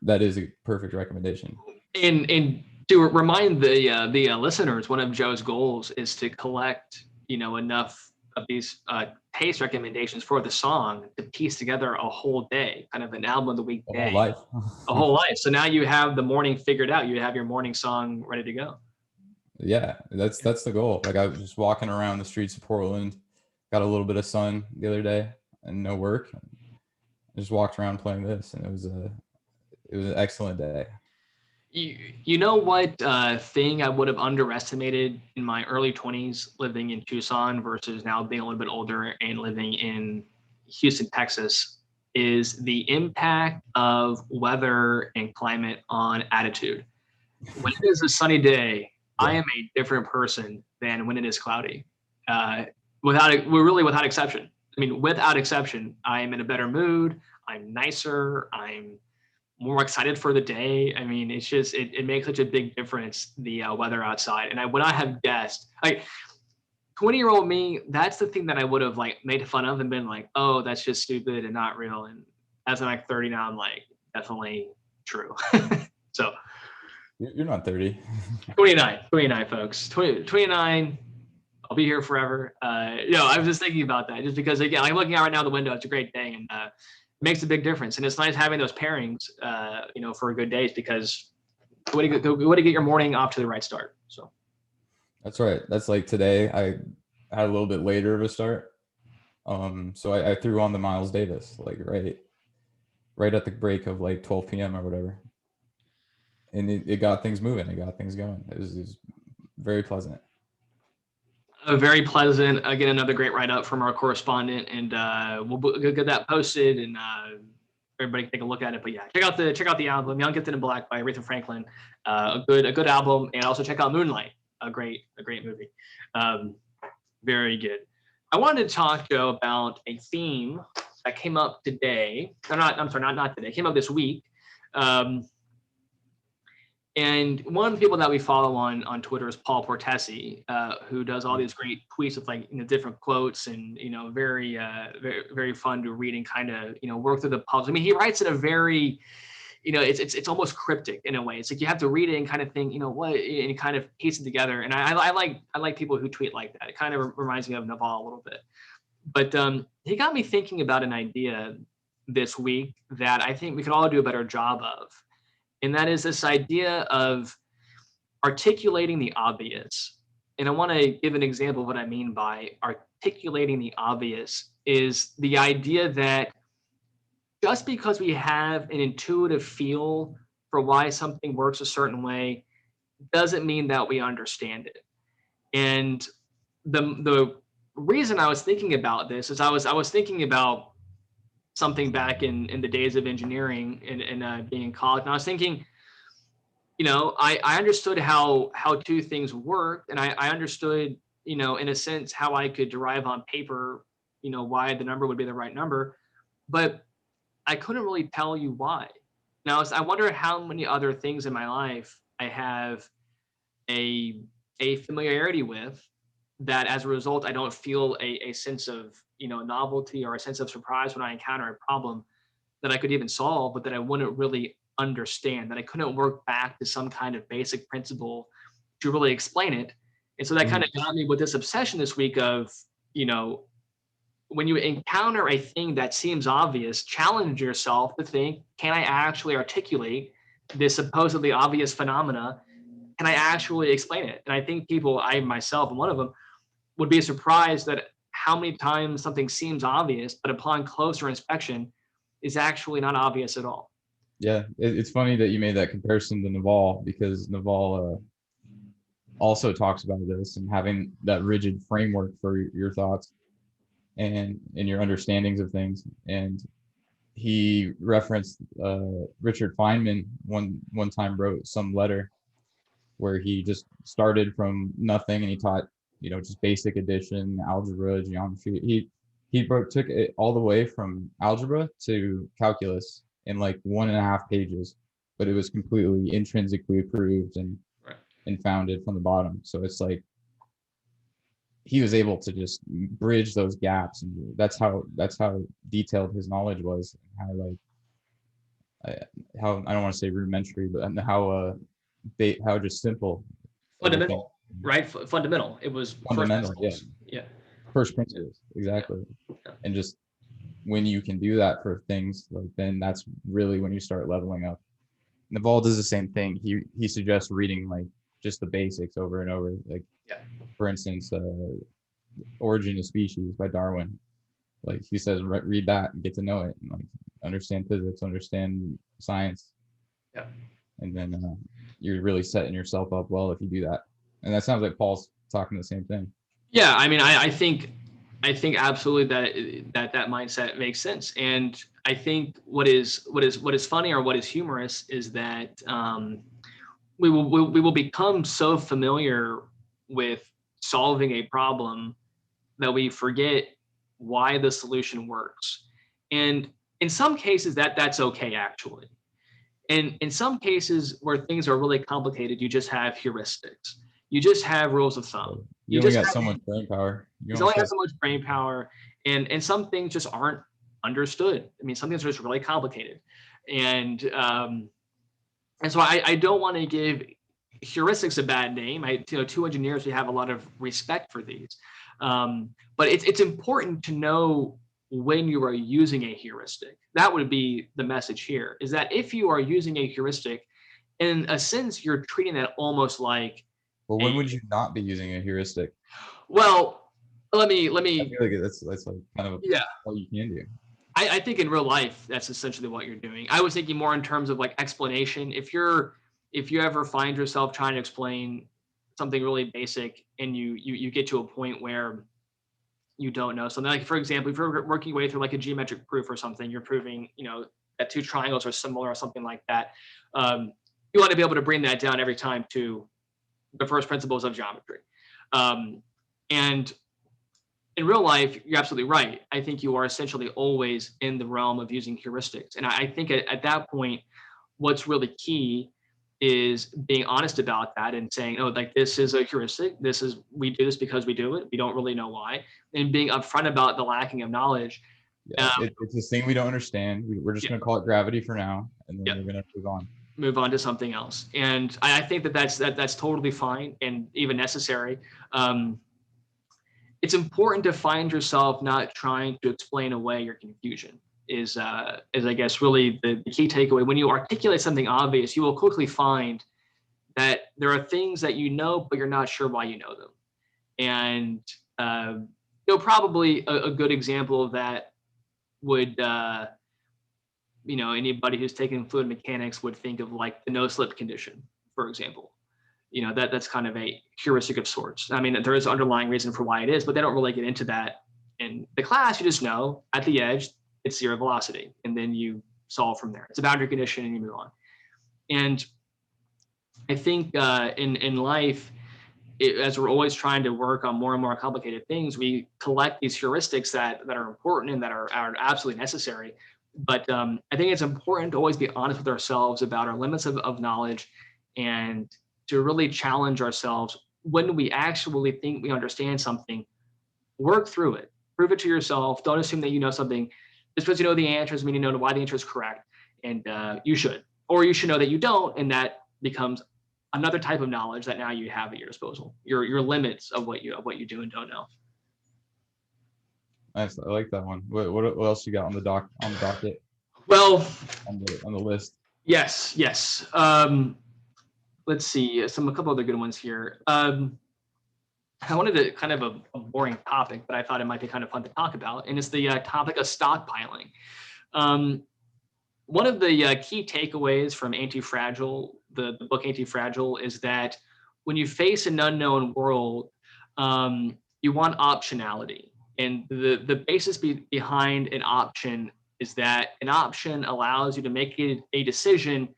that is a perfect recommendation. And to remind the listeners, one of Joe's goals is to collect enough of these taste recommendations for the song to piece together a whole day, kind of an album of the week day. A whole life. A whole life. So now you have the morning figured out. You have your morning song ready to go. Yeah, that's the goal. Like, I was just walking around the streets of Portland, got a little bit of sun the other day and no work. I just walked around playing this, and it was an excellent day. You know what thing I would have underestimated in my early 20s living in Tucson versus now being a little bit older and living in Houston, Texas, is the impact of weather and climate on attitude. When it is a sunny day, I am a different person than when it is cloudy. Without exception. I mean, without exception, I am in a better mood. I'm nicer. I'm more excited for the day. I mean, it's just it makes such a big difference, the weather outside. And when I have guessed, like 20-year-old me, that's the thing that I would have like made fun of and been like, oh, that's just stupid and not real. And as I'm like 30 now, I'm like, definitely true. So you're not 30. 29 folks, 29. I'll be here forever. I was just thinking about that just because, again, like looking out right now the window, it's a great day, and it makes a big difference. And it's nice having those pairings, for good days, because way to get your morning off to the right start. So that's right. That's like today. I had a little bit later of a start. So I threw on the Miles Davis, like right at the break of like 12 p.m. or whatever. And it got things moving. It got things going. It was very pleasant. Very pleasant. Again, another great write-up from our correspondent, and we'll get that posted, and everybody can take a look at it. But yeah, check out the album "Young, Gifted, and Black" by Aretha Franklin. A good album, and also check out Moonlight, a great movie. Very good. I wanted to talk, Joe, about a theme that came up today. Not today. Came up this week. And one of the people that we follow on Twitter is Paul Portesi, who does all these great tweets with like different quotes and very very fun to read and kind of work through the puzzle. I mean, he writes in a very it's almost cryptic in a way. It's like you have to read it and kind of think what, and kind of piece it together. And I like people who tweet like that. It kind of reminds me of Naval a little bit. But he got me thinking about an idea this week that I think we could all do a better job of. And that is this idea of articulating the obvious. And I want to give an example of what I mean by articulating the obvious is the idea that just because we have an intuitive feel for why something works a certain way doesn't mean that we understand it. And the reason I was thinking about this is I was thinking about something back in the days of engineering and being in college. And I was thinking, I understood how two things worked, and I understood, in a sense, how I could derive on paper, why the number would be the right number, but I couldn't really tell you why. Now, I wonder how many other things in my life I have a familiarity with that as a result, I don't feel a sense of, novelty or a sense of surprise when I encounter a problem that I could even solve, but that I wouldn't really understand, that I couldn't work back to some kind of basic principle to really explain it. And so that kind of got me with this obsession this week of, you know, when you encounter a thing that seems obvious, challenge yourself to think, can I actually articulate this supposedly obvious phenomena? Can I actually explain it? And I think people, I myself, am one of them, would be surprised that how many times something seems obvious, but upon closer inspection is actually not obvious at all. Yeah, it's funny that you made that comparison to Naval, because Naval also talks about this and having that rigid framework for your thoughts and your understandings of things. And he referenced Richard Feynman one time wrote some letter where he just started from nothing and he taught, just basic addition, algebra, geometry. Took it all the way from algebra to calculus in like 1.5 pages, but it was completely intrinsically proved and founded from the bottom. So it's like he was able to just bridge those gaps, and that's how detailed his knowledge was. How I don't want to say rudimentary, but how just simple. Fundamental, right? Fundamental. It was fundamental. Yeah. First principles, exactly. Yeah. And just when you can do that for things, like, then that's really when you start leveling up. Naval does the same thing. He suggests reading like just the basics over and over. Like, for instance, Origin of Species by Darwin. Like, he says, read that and get to know it, and like understand physics, understand science. Yeah. And then you're really setting yourself up well if you do that. And that sounds like Paul's talking the same thing. Yeah, I mean, I think absolutely that mindset makes sense. And I think what is funny or what is humorous is that we will become so familiar with solving a problem that we forget why the solution works. And in some cases that's okay, actually. And in some cases where things are really complicated, you just have heuristics. You just have rules of thumb. You only got so much brain power. You only have so much brain power, and some things just aren't understood. I mean, some things are just really complicated, and so I don't want to give heuristics a bad name. Two engineers, we have a lot of respect for these, but it's important to know when you are using a heuristic. That would be the message here, is that if you are using a heuristic, in a sense, you're treating that almost like. Well, when would you not be using a heuristic? Well, let me. I feel like that's like kind of what you can do. I think in real life, that's essentially what you're doing. I was thinking more in terms of like explanation. If you ever find yourself trying to explain something really basic and you get to a point where you don't know something, like, for example, if you're working your way through like a geometric proof or something, you're proving, that two triangles are similar or something like that. You want to be able to bring that down every time to the first principles of geometry. And in real life, you're absolutely right. I think you are essentially always in the realm of using heuristics. And I think at that point, what's really key is being honest about that and saying, oh, like, this is a heuristic. We do this because we do it. We don't really know why. And being upfront about the lacking of knowledge. Yeah, it's this thing we don't understand. We're just going to call it gravity for now, and then we're going to move on to something else. And I think that's totally fine and even necessary. It's important to find yourself not trying to explain away your confusion is I guess really the key takeaway. When you articulate something obvious, you will quickly find that there are things that you know, but you're not sure why you know them. And probably a good example of that would anybody who's taken fluid mechanics would think of like the no slip condition, for example. That's kind of a heuristic of sorts. I mean, there is an underlying reason for why it is, but they don't really get into that in the class. You just know at the edge, it's zero velocity, and then you solve from there. It's a boundary condition and you move on. And I think in life, as we're always trying to work on more and more complicated things, we collect these heuristics that are important and that are absolutely necessary. But I think it's important to always be honest with ourselves about our limits of knowledge, and to really challenge ourselves when we actually think we understand something, work through it, prove it to yourself. Don't assume that you know something just because you know the answer doesn't mean you know why the answer is correct. And you should, or you should know that you don't, and that becomes another type of knowledge that now you have at your disposal. Your limits of what you do and don't know. Nice. I like that one. What else you got on the docket Well, on the list? yes. Let's see a couple other good ones here. I wanted to kind of a boring topic, but I thought it might be kind of fun to talk about, and it's the topic of stockpiling. One of the key takeaways from Anti-Fragile, the book Anti-Fragile, is that when you face an unknown world, you want optionality. And the basis behind an option is that an option allows you to make a decision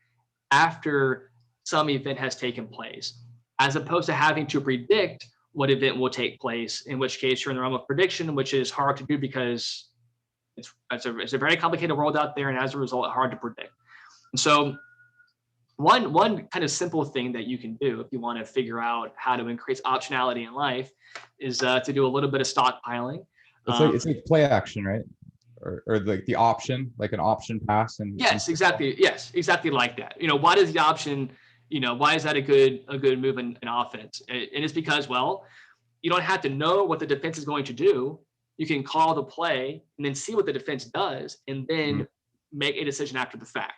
after some event has taken place, as opposed to having to predict what event will take place, in which case you're in the realm of prediction, which is hard to do because it's a very complicated world out there, and as a result, hard to predict. And so one kind of simple thing that you can do if you want to figure out how to increase optionality in life is to do a little bit of stockpiling. It's like play action, right? Or like the option, like an option pass. And exactly. Yes, exactly like that. Why does the option, why is that a good move in offense? And it's because, well, you don't have to know what the defense is going to do. You can call the play and then see what the defense does, and then make a decision after the fact.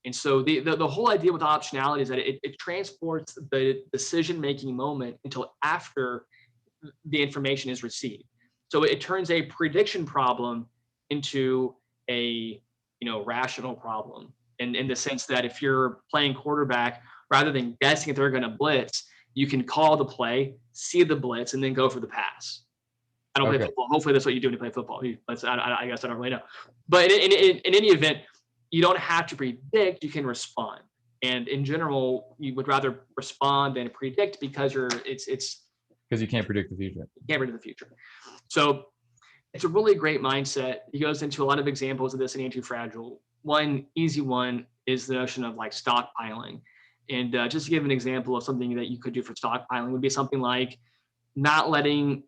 And so the whole idea with optionality is that it transports the decision-making moment until after the information is received. So it turns a prediction problem into a rational problem, in the sense that if you're playing quarterback, rather than guessing if they're going to blitz, you can call the play, see the blitz, and then go for the pass. I don't play football. Hopefully that's what you do when you play football. I guess I don't really know. But in any event, you don't have to predict, you can respond. And in general, you would rather respond than predict because it's because you can't predict the future. You can't predict the future. So it's a really great mindset. He goes into a lot of examples of this in Anti-Fragile. One easy one is the notion of like stockpiling. And just to give an example of something that you could do for stockpiling would be something like not letting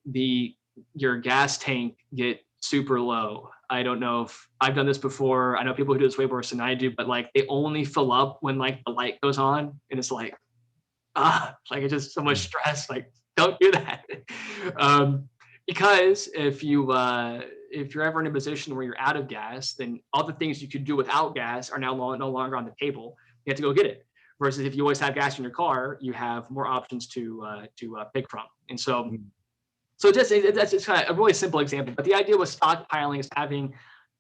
your gas tank get super low. I don't know if I've done this before. I know people who do this way worse than I do, but like they only fill up when like the light goes on, and it's like, like it's just so much stress. Like, don't do that. Because if you're ever in a position where you're out of gas, then all the things you could do without gas are now no longer on the table. You have to go get it. Versus if you always have gas in your car, you have more options to pick from. And so that's just kind of a really simple example. But the idea with stockpiling is having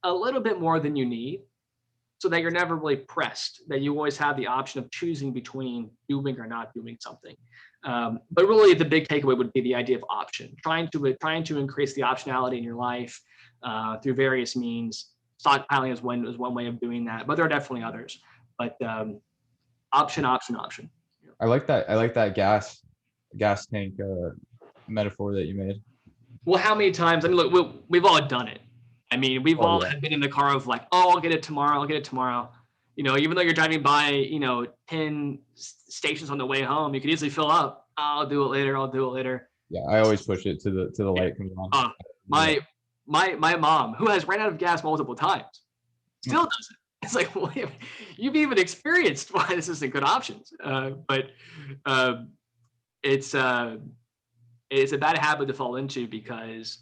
a little bit more than you need, so that you're never really pressed, that you always have the option of choosing between doing or not doing something. But really the big takeaway would be the idea of option, trying to increase the optionality in your life through various means. Stockpiling is one way of doing that, but there are definitely others. But option. I like that gas tank metaphor that you made. Well, how many times? I mean, look, we've all done it. I mean, we've all been in the car of like, oh, I'll get it tomorrow. Even though you're driving by, 10 stations on the way home, you could easily fill up. I'll do it later. Yeah, I always push it to the light comes on. My mom, who has ran out of gas multiple times, still does it. It's like, well, you've even experienced why this isn't good options. But it's a bad habit to fall into because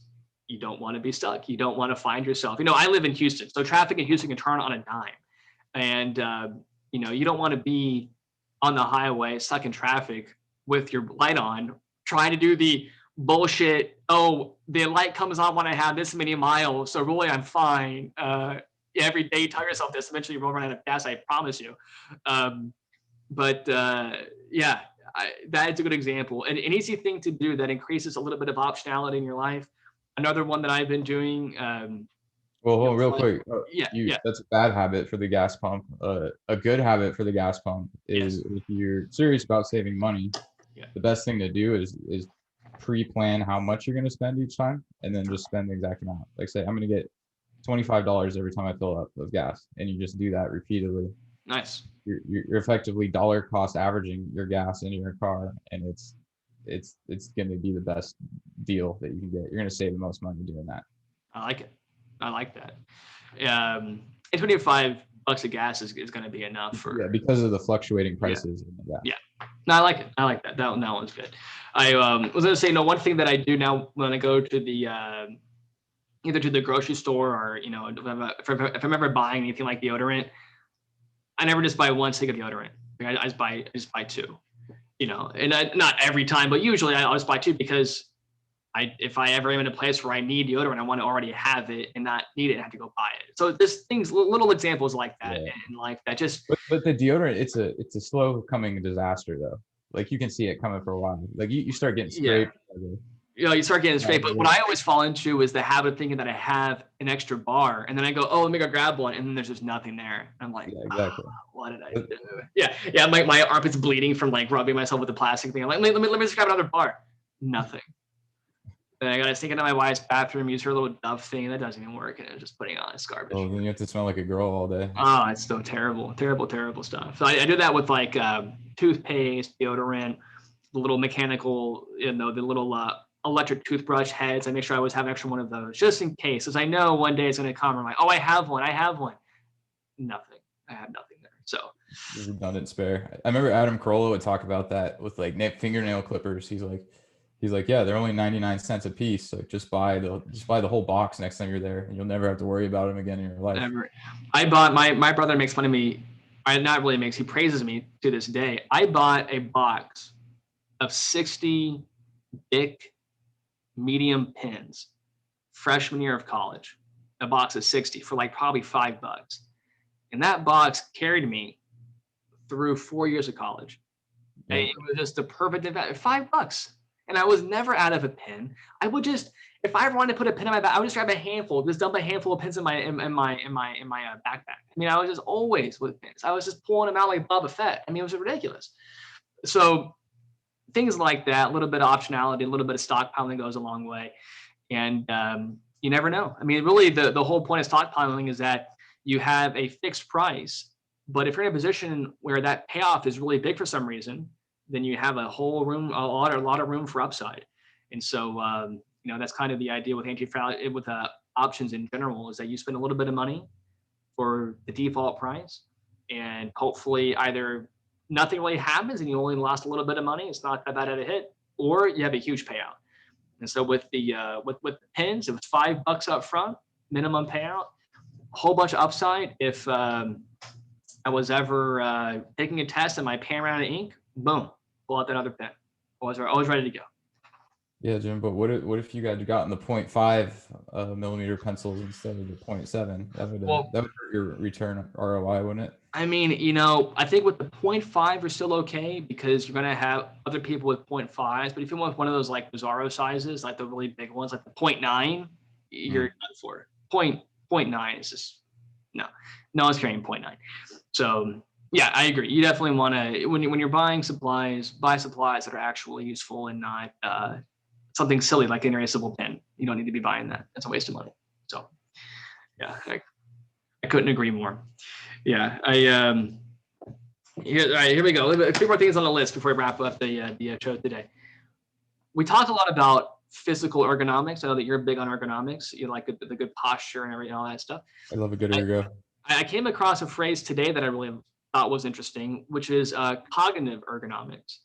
you don't want to be stuck. You don't want to find yourself. I live in Houston, so traffic in Houston can turn on a dime. And, you don't want to be on the highway stuck in traffic with your light on, trying to do the bullshit. Oh, the light comes on when I have this many miles, so really I'm fine. Every day, tell yourself this. Eventually, you will run out of gas. I promise you. That's a good example. And an easy thing to do that increases a little bit of optionality in your life. Another one that I've been doing. Real quick. That's a bad habit for the gas pump. A good habit for the gas pump is if you're serious about saving money, the best thing to do is pre-plan how much you're going to spend each time, and then just spend the exact amount. Like say, I'm going to get $25 every time I fill up with gas, and you just do that repeatedly. Nice. You're effectively dollar cost averaging your gas in your car, and it's going to be the best deal that you can get. You're going to save the most money doing that. I like it. I like that. And $25 of gas is going to be enough for because of the fluctuating prices. Yeah. No, I like it. I like that. That one's good. I was going to say, one thing that I do now when I go to the either to the grocery store or if I'm ever buying anything like deodorant, I never just buy one stick of deodorant. I just buy two. And not every time, but usually I'll just buy two because if I ever am in a place where I need deodorant, I want to already have it and not need it and have to go buy it. So there's little examples like that in life that just. But the deodorant, it's a slow coming disaster though. Like you can see it coming for a while. Like you start getting scraped. You start getting scraped. But what I always fall into is the habit of thinking that I have an extra bar, and then I go, oh, let me go grab one, and then there's just nothing there. I'm like, exactly. What did I do? Yeah. My armpit's bleeding from like rubbing myself with the plastic thing. I'm like, let me just grab another bar. Nothing. Then I gotta sneak into my wife's bathroom, use her little Dove thing, and that doesn't even work, and it's just putting on this garbage. Oh, then you have to smell like a girl all day. Oh, it's so terrible stuff. So I do that with like toothpaste, deodorant, the little mechanical, the little electric toothbrush heads. I make sure I always have an extra one of those, just in case, as I know one day it's gonna come. I'm like, oh, I have one. Nothing. I have nothing there. So redundant spare. I remember Adam Carolla would talk about that with like fingernail clippers. He's like, yeah, they're only 99 cents a piece. So just buy the whole box next time you're there, and you'll never have to worry about them again in your life. Never. I bought my brother makes fun of me. He praises me to this day. I bought a box of 60 Bic medium pens freshman year of college. A box of 60 for like probably $5. And that box carried me through 4 years of college. Yeah. It was just the perfect investment. $5. And I was never out of a pen. I would just, if I ever wanted to put a pen in my back, I would just grab dump a handful of pens in my backpack. I mean, I was just always with pens. I was just pulling them out like Boba Fett. I mean, it was ridiculous. So things like that, a little bit of optionality, a little bit of stockpiling goes a long way. And you never know. I mean, really, the whole point of stockpiling is that you have a fixed price. But if you're in a position where that payoff is really big for some reason, then you have a lot of room for upside. And so, that's kind of the idea with options in general, is that you spend a little bit of money for the default price, and hopefully either nothing really happens and you only lost a little bit of money, it's not that bad of a hit, or you have a huge payout. And so with the pens, it was $5 up front, minimum payout, a whole bunch of upside. If I was ever taking a test and my pen ran out of ink, boom, pull out that other pen. Always ready to go. Yeah, Jim, but what if you had gotten the 0.5 millimeter pencils instead of the 0.7? That would hurt your return ROI, wouldn't it? I mean, I think with the 0.5 you're still okay, because you're gonna have other people with 0.5s. But if you want one of those like Bizarro sizes, like the really big ones, like the 0.9, you're done for it. 0.9 is just no one's carrying 0.9. So yeah, I agree. You definitely want to, when you're buying supplies, buy supplies that are actually useful and not something silly like an erasable pen. You don't need to be buying that. That's a waste of money. So yeah, I couldn't agree more. Yeah, all right, here we go. A few more things on the list before we wrap up the show today. We talked a lot about physical ergonomics. I know that you're big on ergonomics. You like the good posture and all that stuff. I love a good ergo. I came across a phrase today that I really thought was interesting, which is cognitive ergonomics.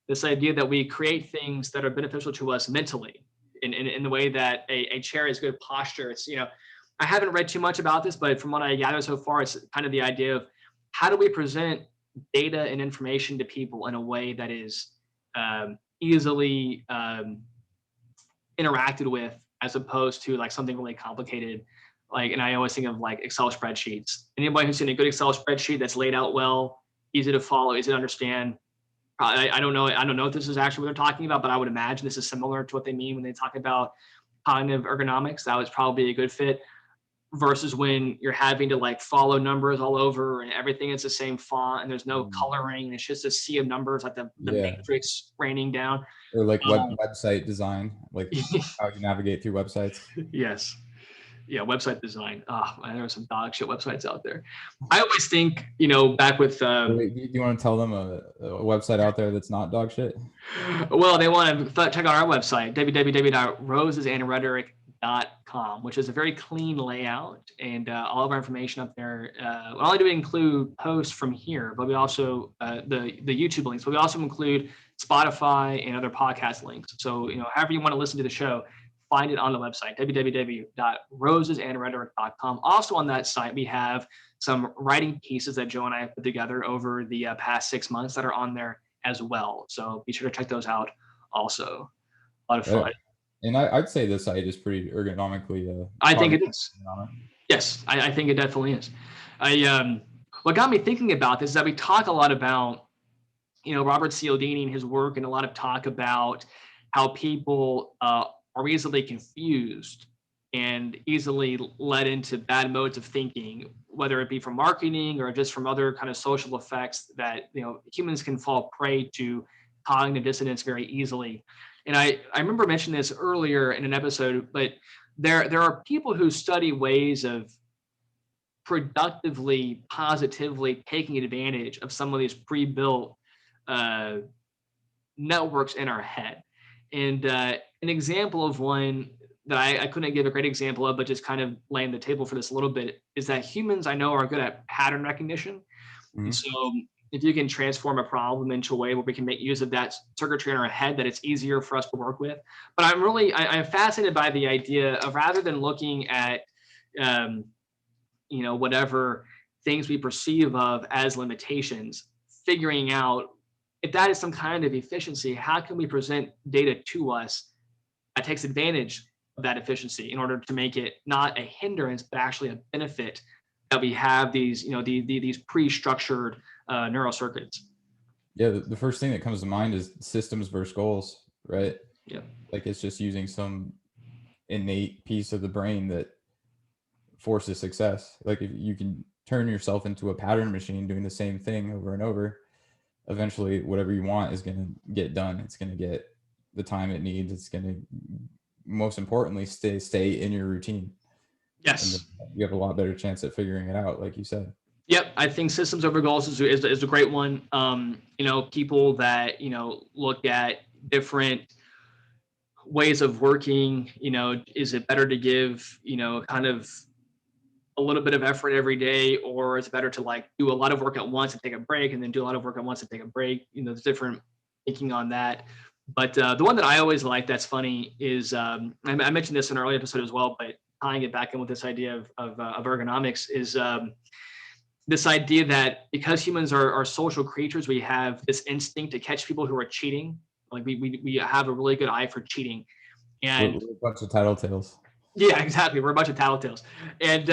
This idea that we create things that are beneficial to us mentally in the way that a chair is good posture. It's, I haven't read too much about this, but from what I gather so far, it's kind of the idea of how do we present data and information to people in a way that is easily interacted with, as opposed to like something really complicated. Like, and I always think of like Excel spreadsheets. Anybody who's seen a good Excel spreadsheet that's laid out well, easy to follow, easy to understand. I don't know if this is actually what they're talking about, but I would imagine this is similar to what they mean when they talk about cognitive ergonomics. That was probably a good fit, versus when you're having to like follow numbers all over and everything is the same font and there's no coloring. It's just a sea of numbers, like the matrix raining down. Or like website design, like how you navigate through websites. Yes. Yeah, website design. Oh, man, there are some dog shit websites out there. I always think, back with. Wait, do you want to tell them a website out there that's not dog shit? Well, they want to check out our website, www.rosesandrhetoric.com, which is a very clean layout, and all of our information up there. Not only do we include posts from here, but we also the YouTube links, but we also include Spotify and other podcast links. So, however you want to listen to the show, find it on the website, www.rosesandrhetoric.com. Also on that site, we have some writing pieces that Joe and I have put together over the past 6 months that are on there as well. So be sure to check those out also. A lot of fun. And I'd say this site is pretty ergonomically. I think it is. Yes, I think it definitely is. What got me thinking about this is that we talk a lot about, Robert Cialdini and his work, and a lot of talk about how people are easily confused and easily led into bad modes of thinking, whether it be from marketing or just from other kind of social effects that, humans can fall prey to cognitive dissonance very easily. And I remember mentioning this earlier in an episode, but there are people who study ways of productively, positively taking advantage of some of these pre-built networks in our head. And an example of one that I couldn't give a great example of, but just kind of laying the table for this a little bit, is that humans, I know, are good at pattern recognition. Mm-hmm. And so if you can transform a problem into a way where we can make use of that circuitry in our head, that it's easier for us to work with. But I'm fascinated by the idea of, rather than looking at, whatever things we perceive of as limitations, figuring out if that is some kind of efficiency, how can we present data to us that takes advantage of that efficiency in order to make it not a hindrance, but actually a benefit, that we have these, these pre-structured neural circuits. Yeah, the first thing that comes to mind is systems versus goals, right? Yeah. Like, it's just using some innate piece of the brain that forces success. Like, if you can turn yourself into a pattern machine doing the same thing over and over, eventually whatever you want is going to get done. It's going to get the time it needs. It's going to, most importantly, stay in your routine. Yes. And you have a lot better chance at figuring it out, like you said. Yep, I think systems over goals is a great one. People that, look at different ways of working, is it better to give, kind of a little bit of effort every day, or it's better to do a lot of work at once and take a break, and then do a lot of work at once and take a break? There's different thinking on that. But the one that I always like that's funny is, I mentioned this in an early episode as well, but tying it back in with this idea of ergonomics is this idea that because humans are social creatures, we have this instinct to catch people who are cheating. Like we have a really good eye for cheating. And we're a bunch of tattletales. Yeah, exactly. We're a bunch of tattletales. And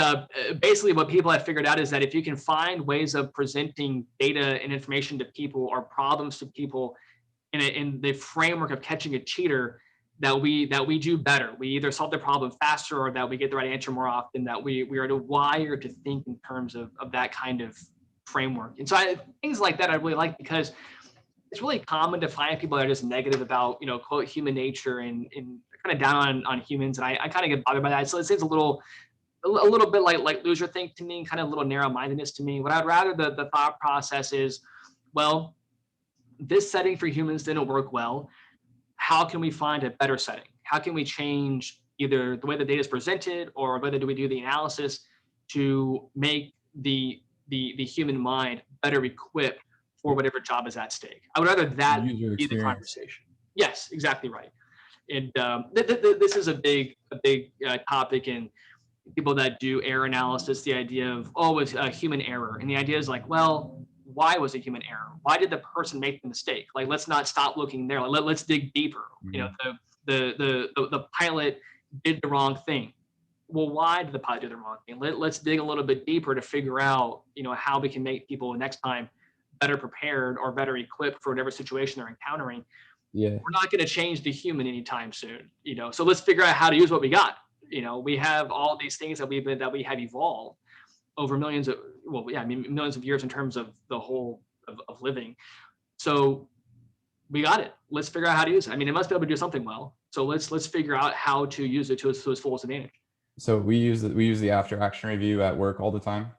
basically what people have figured out is that if you can find ways of presenting data and information to people, or problems to people, in the framework of catching a cheater, that we do better. We either solve the problem faster, or that we get the right answer more often, that we are wired to think in terms of that kind of framework. And so things like that I really like, because it's really common to find people that are just negative about, quote, human nature, and kind of down on humans. And I kind of get bothered by that. So it seems a little bit like loser think to me, kind of a little narrow-mindedness to me. What I'd rather the thought process is, well, this setting for humans didn't work well. How can we find a better setting? How can we change either the way the data is presented, or whether do we do the analysis to make the human mind better equipped for whatever job is at stake? I would rather that be the conversation. Yes, exactly right. And this is a big topic in people that do error analysis. The idea of, it's a human error, and the idea is like, well, why was it human error? Why did the person make the mistake? Like, let's not stop looking there. Let's dig deeper. Mm-hmm. The pilot did the wrong thing. Well, why did the pilot do the wrong thing? Let's dig a little bit deeper to figure out, how we can make people next time better prepared or better equipped for whatever situation they're encountering. Yeah. We're not going to change the human anytime soon, so let's figure out how to use what we got. We have all these things that we have evolved over millions of years in terms of the whole of living. So we got it. Let's figure out how to use it. It must be able to do something well. So let's figure out how to use it to its fullest advantage. So we use the after action review at work all the time,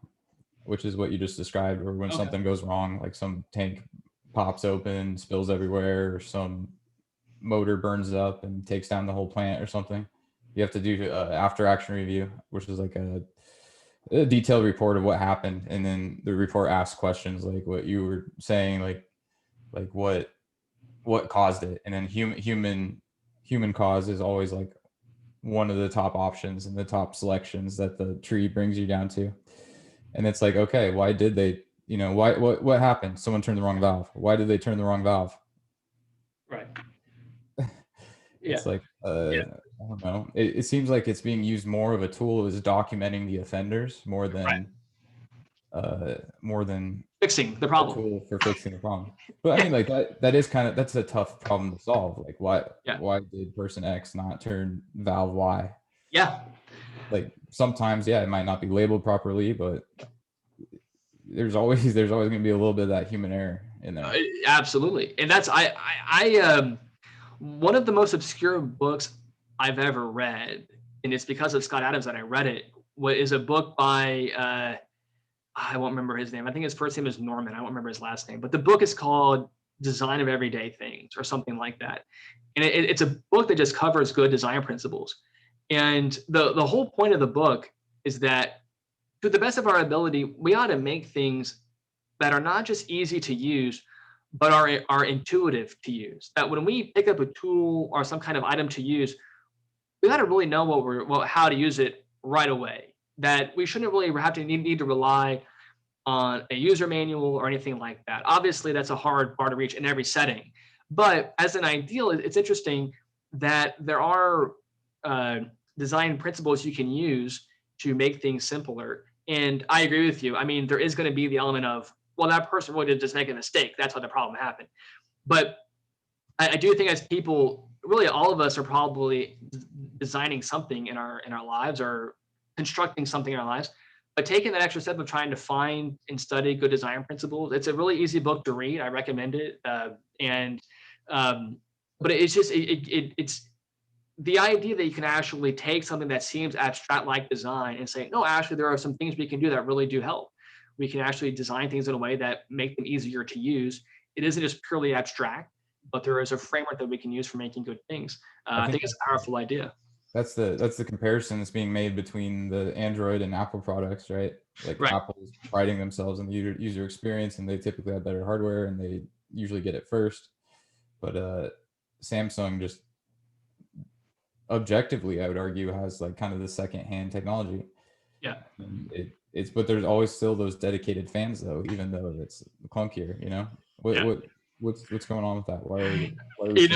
which is what you just described, or when something goes wrong, like some tank pops open, spills everywhere, or some motor burns up and takes down the whole plant or something. You have to do after action review, which is like a detailed report of what happened, and then the report asks questions like what you were saying, like what caused it, and then human cause is always like one of the top options and the top selections that the tree brings you down to. And it's like, okay, why did they, what happened? Someone turned the wrong valve. Why did they turn the wrong valve? Right. It's like, I don't know. It seems like it's being used more of a tool as documenting the offenders more than Fixing the a problem. tool for fixing the problem. But I mean, like that's a tough problem to solve. Like why did person X not turn valve Y? Yeah. Like sometimes, yeah, it might not be labeled properly, but there's always going to be a little bit of that human error in there. Absolutely. And that's one of the most obscure books I've ever read, and it's because of Scott Adams that I read it, is a book by I won't remember his name. I think his first name is Norman. I don't remember his last name, but the book is called Design of Everyday Things or something like that. And it's a book that just covers good design principles. And the whole point of the book is that to the best of our ability, we ought to make things that are not just easy to use, but are intuitive to use. That when we pick up a tool or some kind of item to use, we got to really know how to use it right away. That we shouldn't really have to need to rely on a user manual or anything like that. Obviously, that's a hard bar to reach in every setting. But as an ideal, it's interesting that there are design principles you can use to make things simpler. And I agree with you. I mean, there is going to be the element of, well, that person really did just make a mistake. That's why the problem happened. But I do think as people, really all of us are probably designing something in our lives or constructing something in our lives. But taking that extra step of trying to find and study good design principles, it's a really easy book to read. I recommend it. But it's just it's the idea that you can actually take something that seems abstract like design and say, no, actually, there are some things we can do that really do help. We can actually design things in a way that make them easier to use. It isn't just purely abstract, but there is a framework that we can use for making good things. I think it's a powerful idea. That's the comparison that's being made between the Android and Apple products, right? Like Right. Apple is priding themselves on the user experience, and they typically have better hardware, and they usually get it first. But Samsung just objectively, I would argue, has like kind of the second-hand technology. Yeah. It's but there's always still those dedicated fans though, even though it's clunkier. What's going on with that? Why are we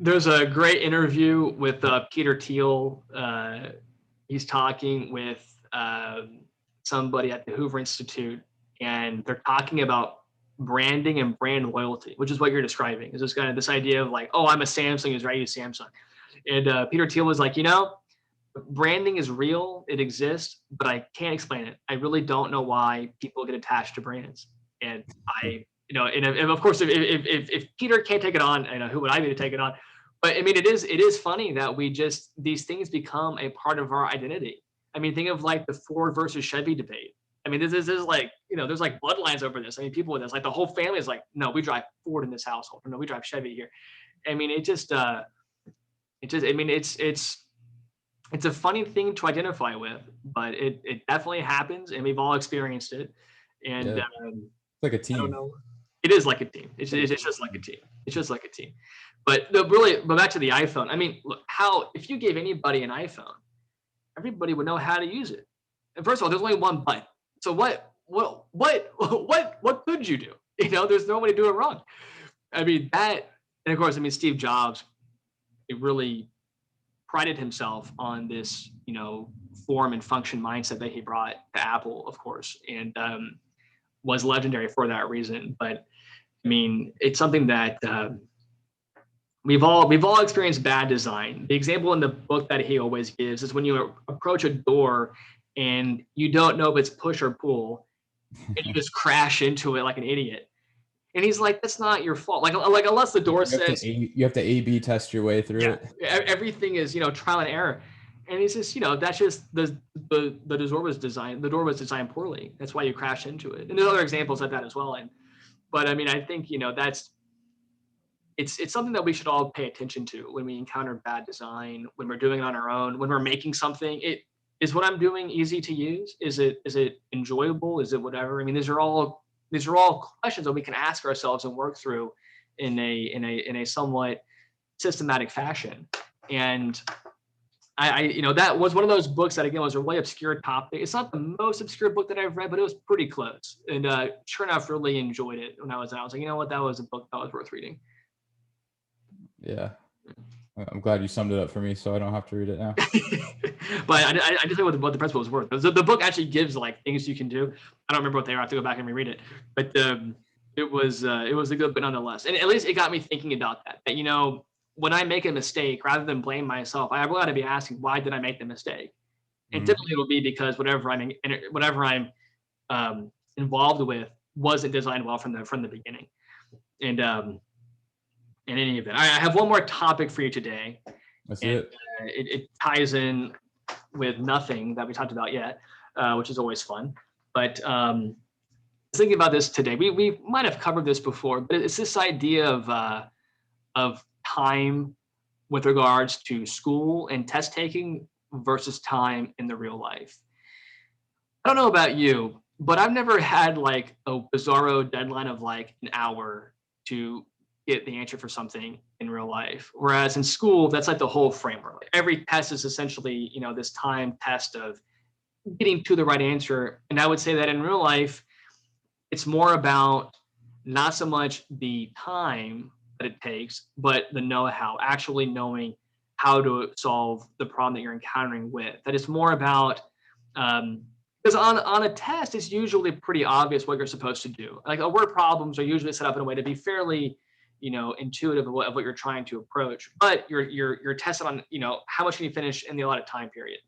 there's a great interview with Peter Thiel. He's talking with somebody at the Hoover Institute, and they're talking about branding and brand loyalty, which is what you're describing. Is this kind of this idea of like, oh, I'm a Samsung user, I use Samsung. And Peter Thiel was like, branding is real, it exists, but I can't explain it. I really don't know why people get attached to brands. And and of course, if Peter can't take it on, who would I be to take it on? But I mean, it is funny that these things become a part of our identity. I mean, think of like the Ford versus Chevy debate. I mean, this is like, there's like bloodlines over this. I mean, people with this, like the whole family is like, no, we drive Ford in this household, or no, we drive Chevy here. I mean, it's a funny thing to identify with, but it definitely happens, and we've all experienced it. And it's like a team. I don't know. It is like a team. It's just like a team. It's just like a team. But back to the iPhone. I mean, look, if you gave anybody an iPhone, everybody would know how to use it. And first of all, there's only one button. So what could you do? There's no way to do it wrong. I mean, and of course, Steve Jobs, he really prided himself on this, form and function mindset that he brought to Apple, of course, and was legendary for that reason. But I mean, it's something that we've all experienced bad design. The example in the book that he always gives is when you approach a door and you don't know if it's push or pull, and you just crash into it like an idiot. And he's like, that's not your fault. Like unless the door says you have to A/B test your way through it. Everything is, trial and error. And it's just, that's just the door was designed poorly. That's why you crashed into it. And there's other examples of that as well. But I mean, I think, it's something that we should all pay attention to when we encounter bad design, when we're doing it on our own, when we're making something. Is what I'm doing easy to use? Is it enjoyable? Is it whatever? I mean, these are all questions that we can ask ourselves and work through in a somewhat systematic fashion. And that was one of those books that, again, was a really obscure topic. It's not the most obscure book that I've read, but it was pretty close. And sure enough, really enjoyed it when I was out. I was like, you know what, that was a book that was worth reading. Yeah. I'm glad you summed it up for me, so I don't have to read it now. But I just know what the principle was worth. The book actually gives like things you can do. I don't remember what they are. I have to go back and reread it. But it was a good book nonetheless. And at least it got me thinking about that. That, when I make a mistake, rather than blame myself, I got to be asking, why did I make the mistake? And typically it'll be because whatever I'm involved with wasn't designed well from the beginning. And in any event, I have one more topic for you today. That's it. It ties in with nothing that we talked about yet, which is always fun. But I was thinking about this today. We might have covered this before, but it's this idea of time with regards to school and test taking versus time in the real life. I don't know about you, but I've never had like a bizarro deadline of like an hour to get the answer for something in real life. Whereas in school, that's like the whole framework. Every test is essentially, this time test of getting to the right answer. And I would say that in real life, it's more about not so much the time that it takes, but the know-how, actually knowing how to solve the problem that you're encountering with. That it's more about, because on a test, it's usually pretty obvious what you're supposed to do. Like word problems are usually set up in a way to be fairly, intuitive of what you're trying to approach. But you're tested on, how much can you finish in the allotted time period.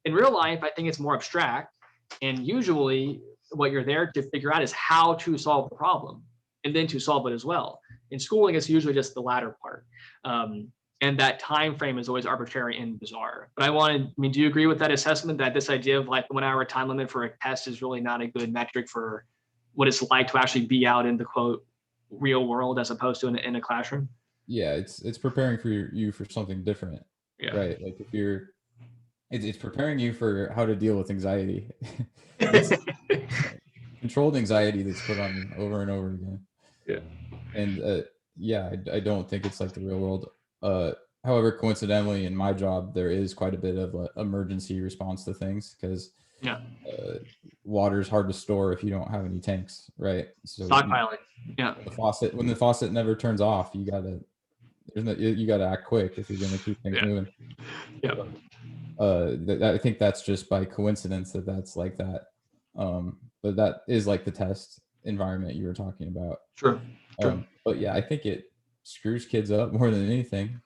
In real life, I think it's more abstract, and usually what you're there to figure out is how to solve the problem and then to solve it as well. In schooling, it's usually just the latter part. And that time frame is always arbitrary and bizarre. But do you agree with that assessment that this idea of like 1 hour time limit for a test is really not a good metric for what it's like to actually be out in the quote real world as opposed to in a classroom? Yeah, it's preparing for you for something different. Yeah. Right. Like it's preparing you for how to deal with anxiety. Controlled anxiety that's put on you over and over again. Yeah. And I don't think it's like the real world. However, coincidentally, in my job, there is quite a bit of emergency response to things because water is hard to store if you don't have any tanks, right? So stockpiling. Yeah. When the faucet never turns off, you gotta act quick if you're gonna keep things moving. Yeah. I think that's just by coincidence that's like that. But that is like the test environment you were talking about. Sure. But yeah, I think it screws kids up more than anything.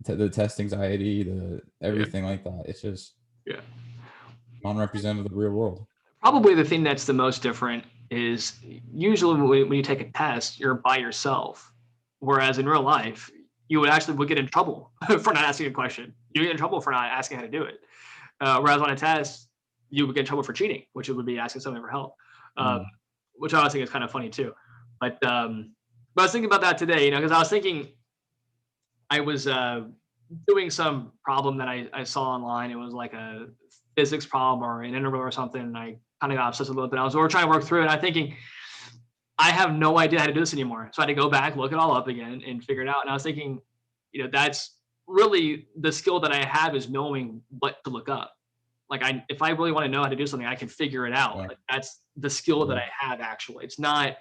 The test anxiety, the everything like that. It's just non-representative of the real world. Probably the thing that's the most different is usually when you take a test, you're by yourself. Whereas in real life, you would get in trouble for not asking a question. You get in trouble for not asking how to do it. Whereas on a test, you would get in trouble for cheating, which would be asking someone for help, which I always think is kind of funny too. But I was thinking about that today, because I was thinking I was doing some problem that I saw online. It was like a physics problem or an integral or something, and I kind of got obsessed a little bit. We were trying to work through it, and I'm thinking, I have no idea how to do this anymore. So I had to go back, look it all up again, and figure it out. And I was thinking, that's really the skill that I have, is knowing what to look up. Like if I really want to know how to do something, I can figure it out. Like that's the skill that I have, actually. It's not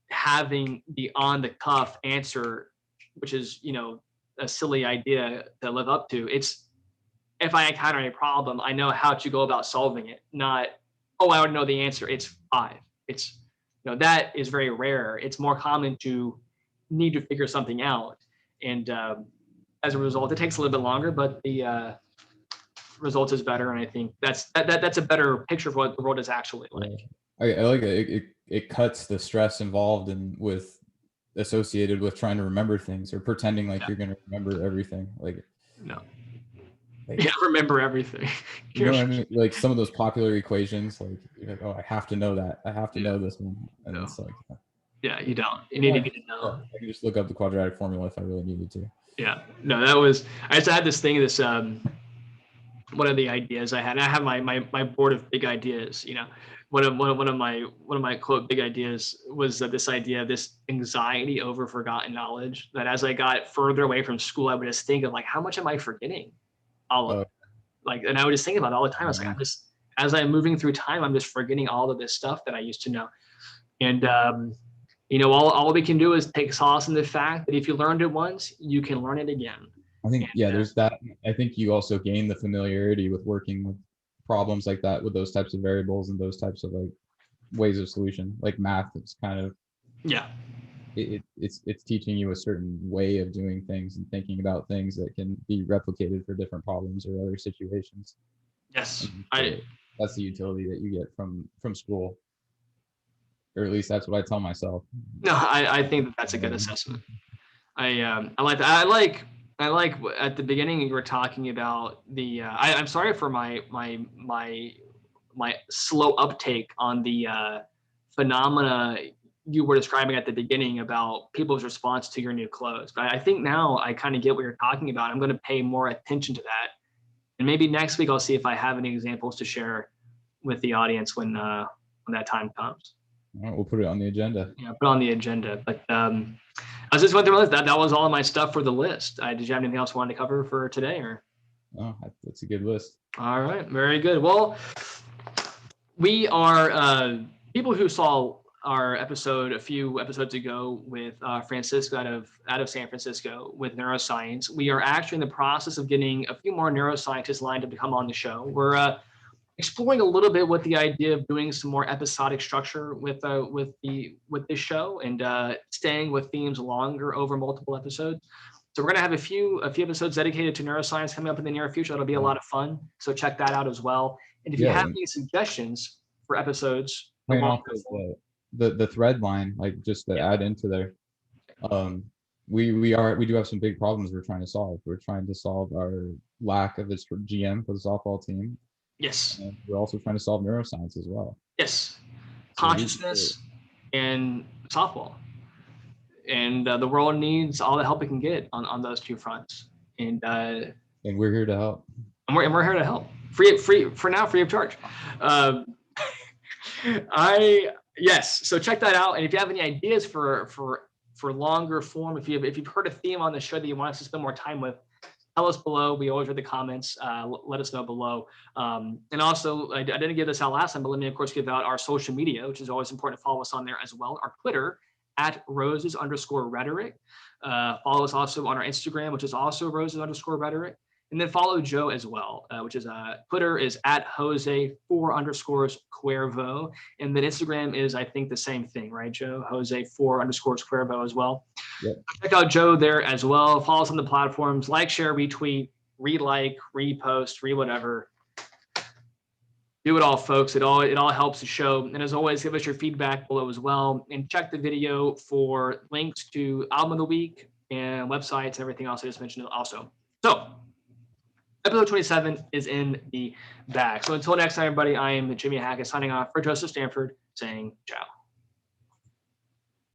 having the on the cuff answer, which is, a silly idea to live up to. It's if I encounter a problem, I know how to go about solving it. Not, oh, I already know the answer. It's 5. It's, that is very rare. It's more common to need to figure something out. And as a result, it takes a little bit longer, but the result is better. And I think that's a better picture of what the world is actually like. I like it. It cuts the stress involved associated with trying to remember things or pretending like you're going to remember everything. Like, no. Like, Yeah, remember everything. you know what I mean? Like some of those popular equations, like, you're like, oh, I have to know that. I have to know this one. And No. it's like, Yeah, you don't. You need to get to know. I can just look up the quadratic formula if I really needed to. Yeah. No, that was, I just had this thing, this, one of the ideas I had, and I have my board of big ideas, you know, one of my quote big ideas was this idea of this anxiety over forgotten knowledge, that as I got further away from school, I would just think of like, how much am I forgetting? All of it. Like, and I would just think about it all the time. I was like, as I'm moving through time, I'm just forgetting all of this stuff that I used to know. And, you know, all we can do is take solace in the fact that if you learned it once, you can learn it again. I think, there's that. I think you also gain the familiarity with working with problems like that, with those types of variables and those types of like ways of solution. Like math, it's kind of, it's teaching you a certain way of doing things and thinking about things that can be replicated for different problems or other situations. Yes, that's the utility that you get from school, or at least that's what I tell myself. No, I think that's a good assessment. I like that. I like at the beginning you were talking about the. I'm sorry for my slow uptake on the phenomena you were describing at the beginning about people's response to your new clothes. But I think now I kind of get what you're talking about. I'm going to pay more attention to that, and maybe next week I'll see if I have any examples to share with the audience when that time comes. All right, we'll put it on the agenda. Yeah, put it on the agenda. But I was just went through my list. That was all of my stuff for the list. Did you have anything else you wanted to cover for today, or? Oh, that's a good list. All right, very good. Well, we are people who saw our episode a few episodes ago with Francisco out of San Francisco with neuroscience. We are actually in the process of getting a few more neuroscientists lined up to come on the show. We're exploring a little bit with the idea of doing some more episodic structure with this show, and staying with themes longer over multiple episodes. So we're going to have a few episodes dedicated to neuroscience coming up in the near future. That'll be a lot of fun. So check that out as well. And if you have any suggestions for episodes, the thread line, like just to add into there, we do have some big problems we're trying to solve. We're trying to solve our lack of this GM for the softball team. Yes. And we're also trying to solve neuroscience as well. Yes. Consciousness and softball. And the world needs all the help it can get on those two fronts. And we're here to help. And we're here to help. Free for now, free of charge. Yes. So check that out. And if you have any ideas for longer form, if you've heard a theme on the show that you want us to spend more time with, tell us below. We always read the comments. Let us know below. And also, I didn't give this out last time, but let me, of course, give out our social media, which is always important to follow us on there as well. Our Twitter, @roses_rhetoric. Follow us also on our Instagram, which is also roses_rhetoric. And then follow Joe as well, which is Twitter is @Jose4_Cuervo. And then Instagram is, I think, the same thing, right, Joe? Jose4_Cuervo as well. Yep. Check out Joe there as well. Follow us on the platforms, like, share, retweet, re-like, repost, whatever. Do it all, folks. It all helps the show. And as always, give us your feedback below as well. And check the video for links to album of the week and websites and everything else I just mentioned also. So episode 27 is in the bag. So until next time, everybody, I am Jimmy Hackett signing off for Joseph Stanford, saying ciao.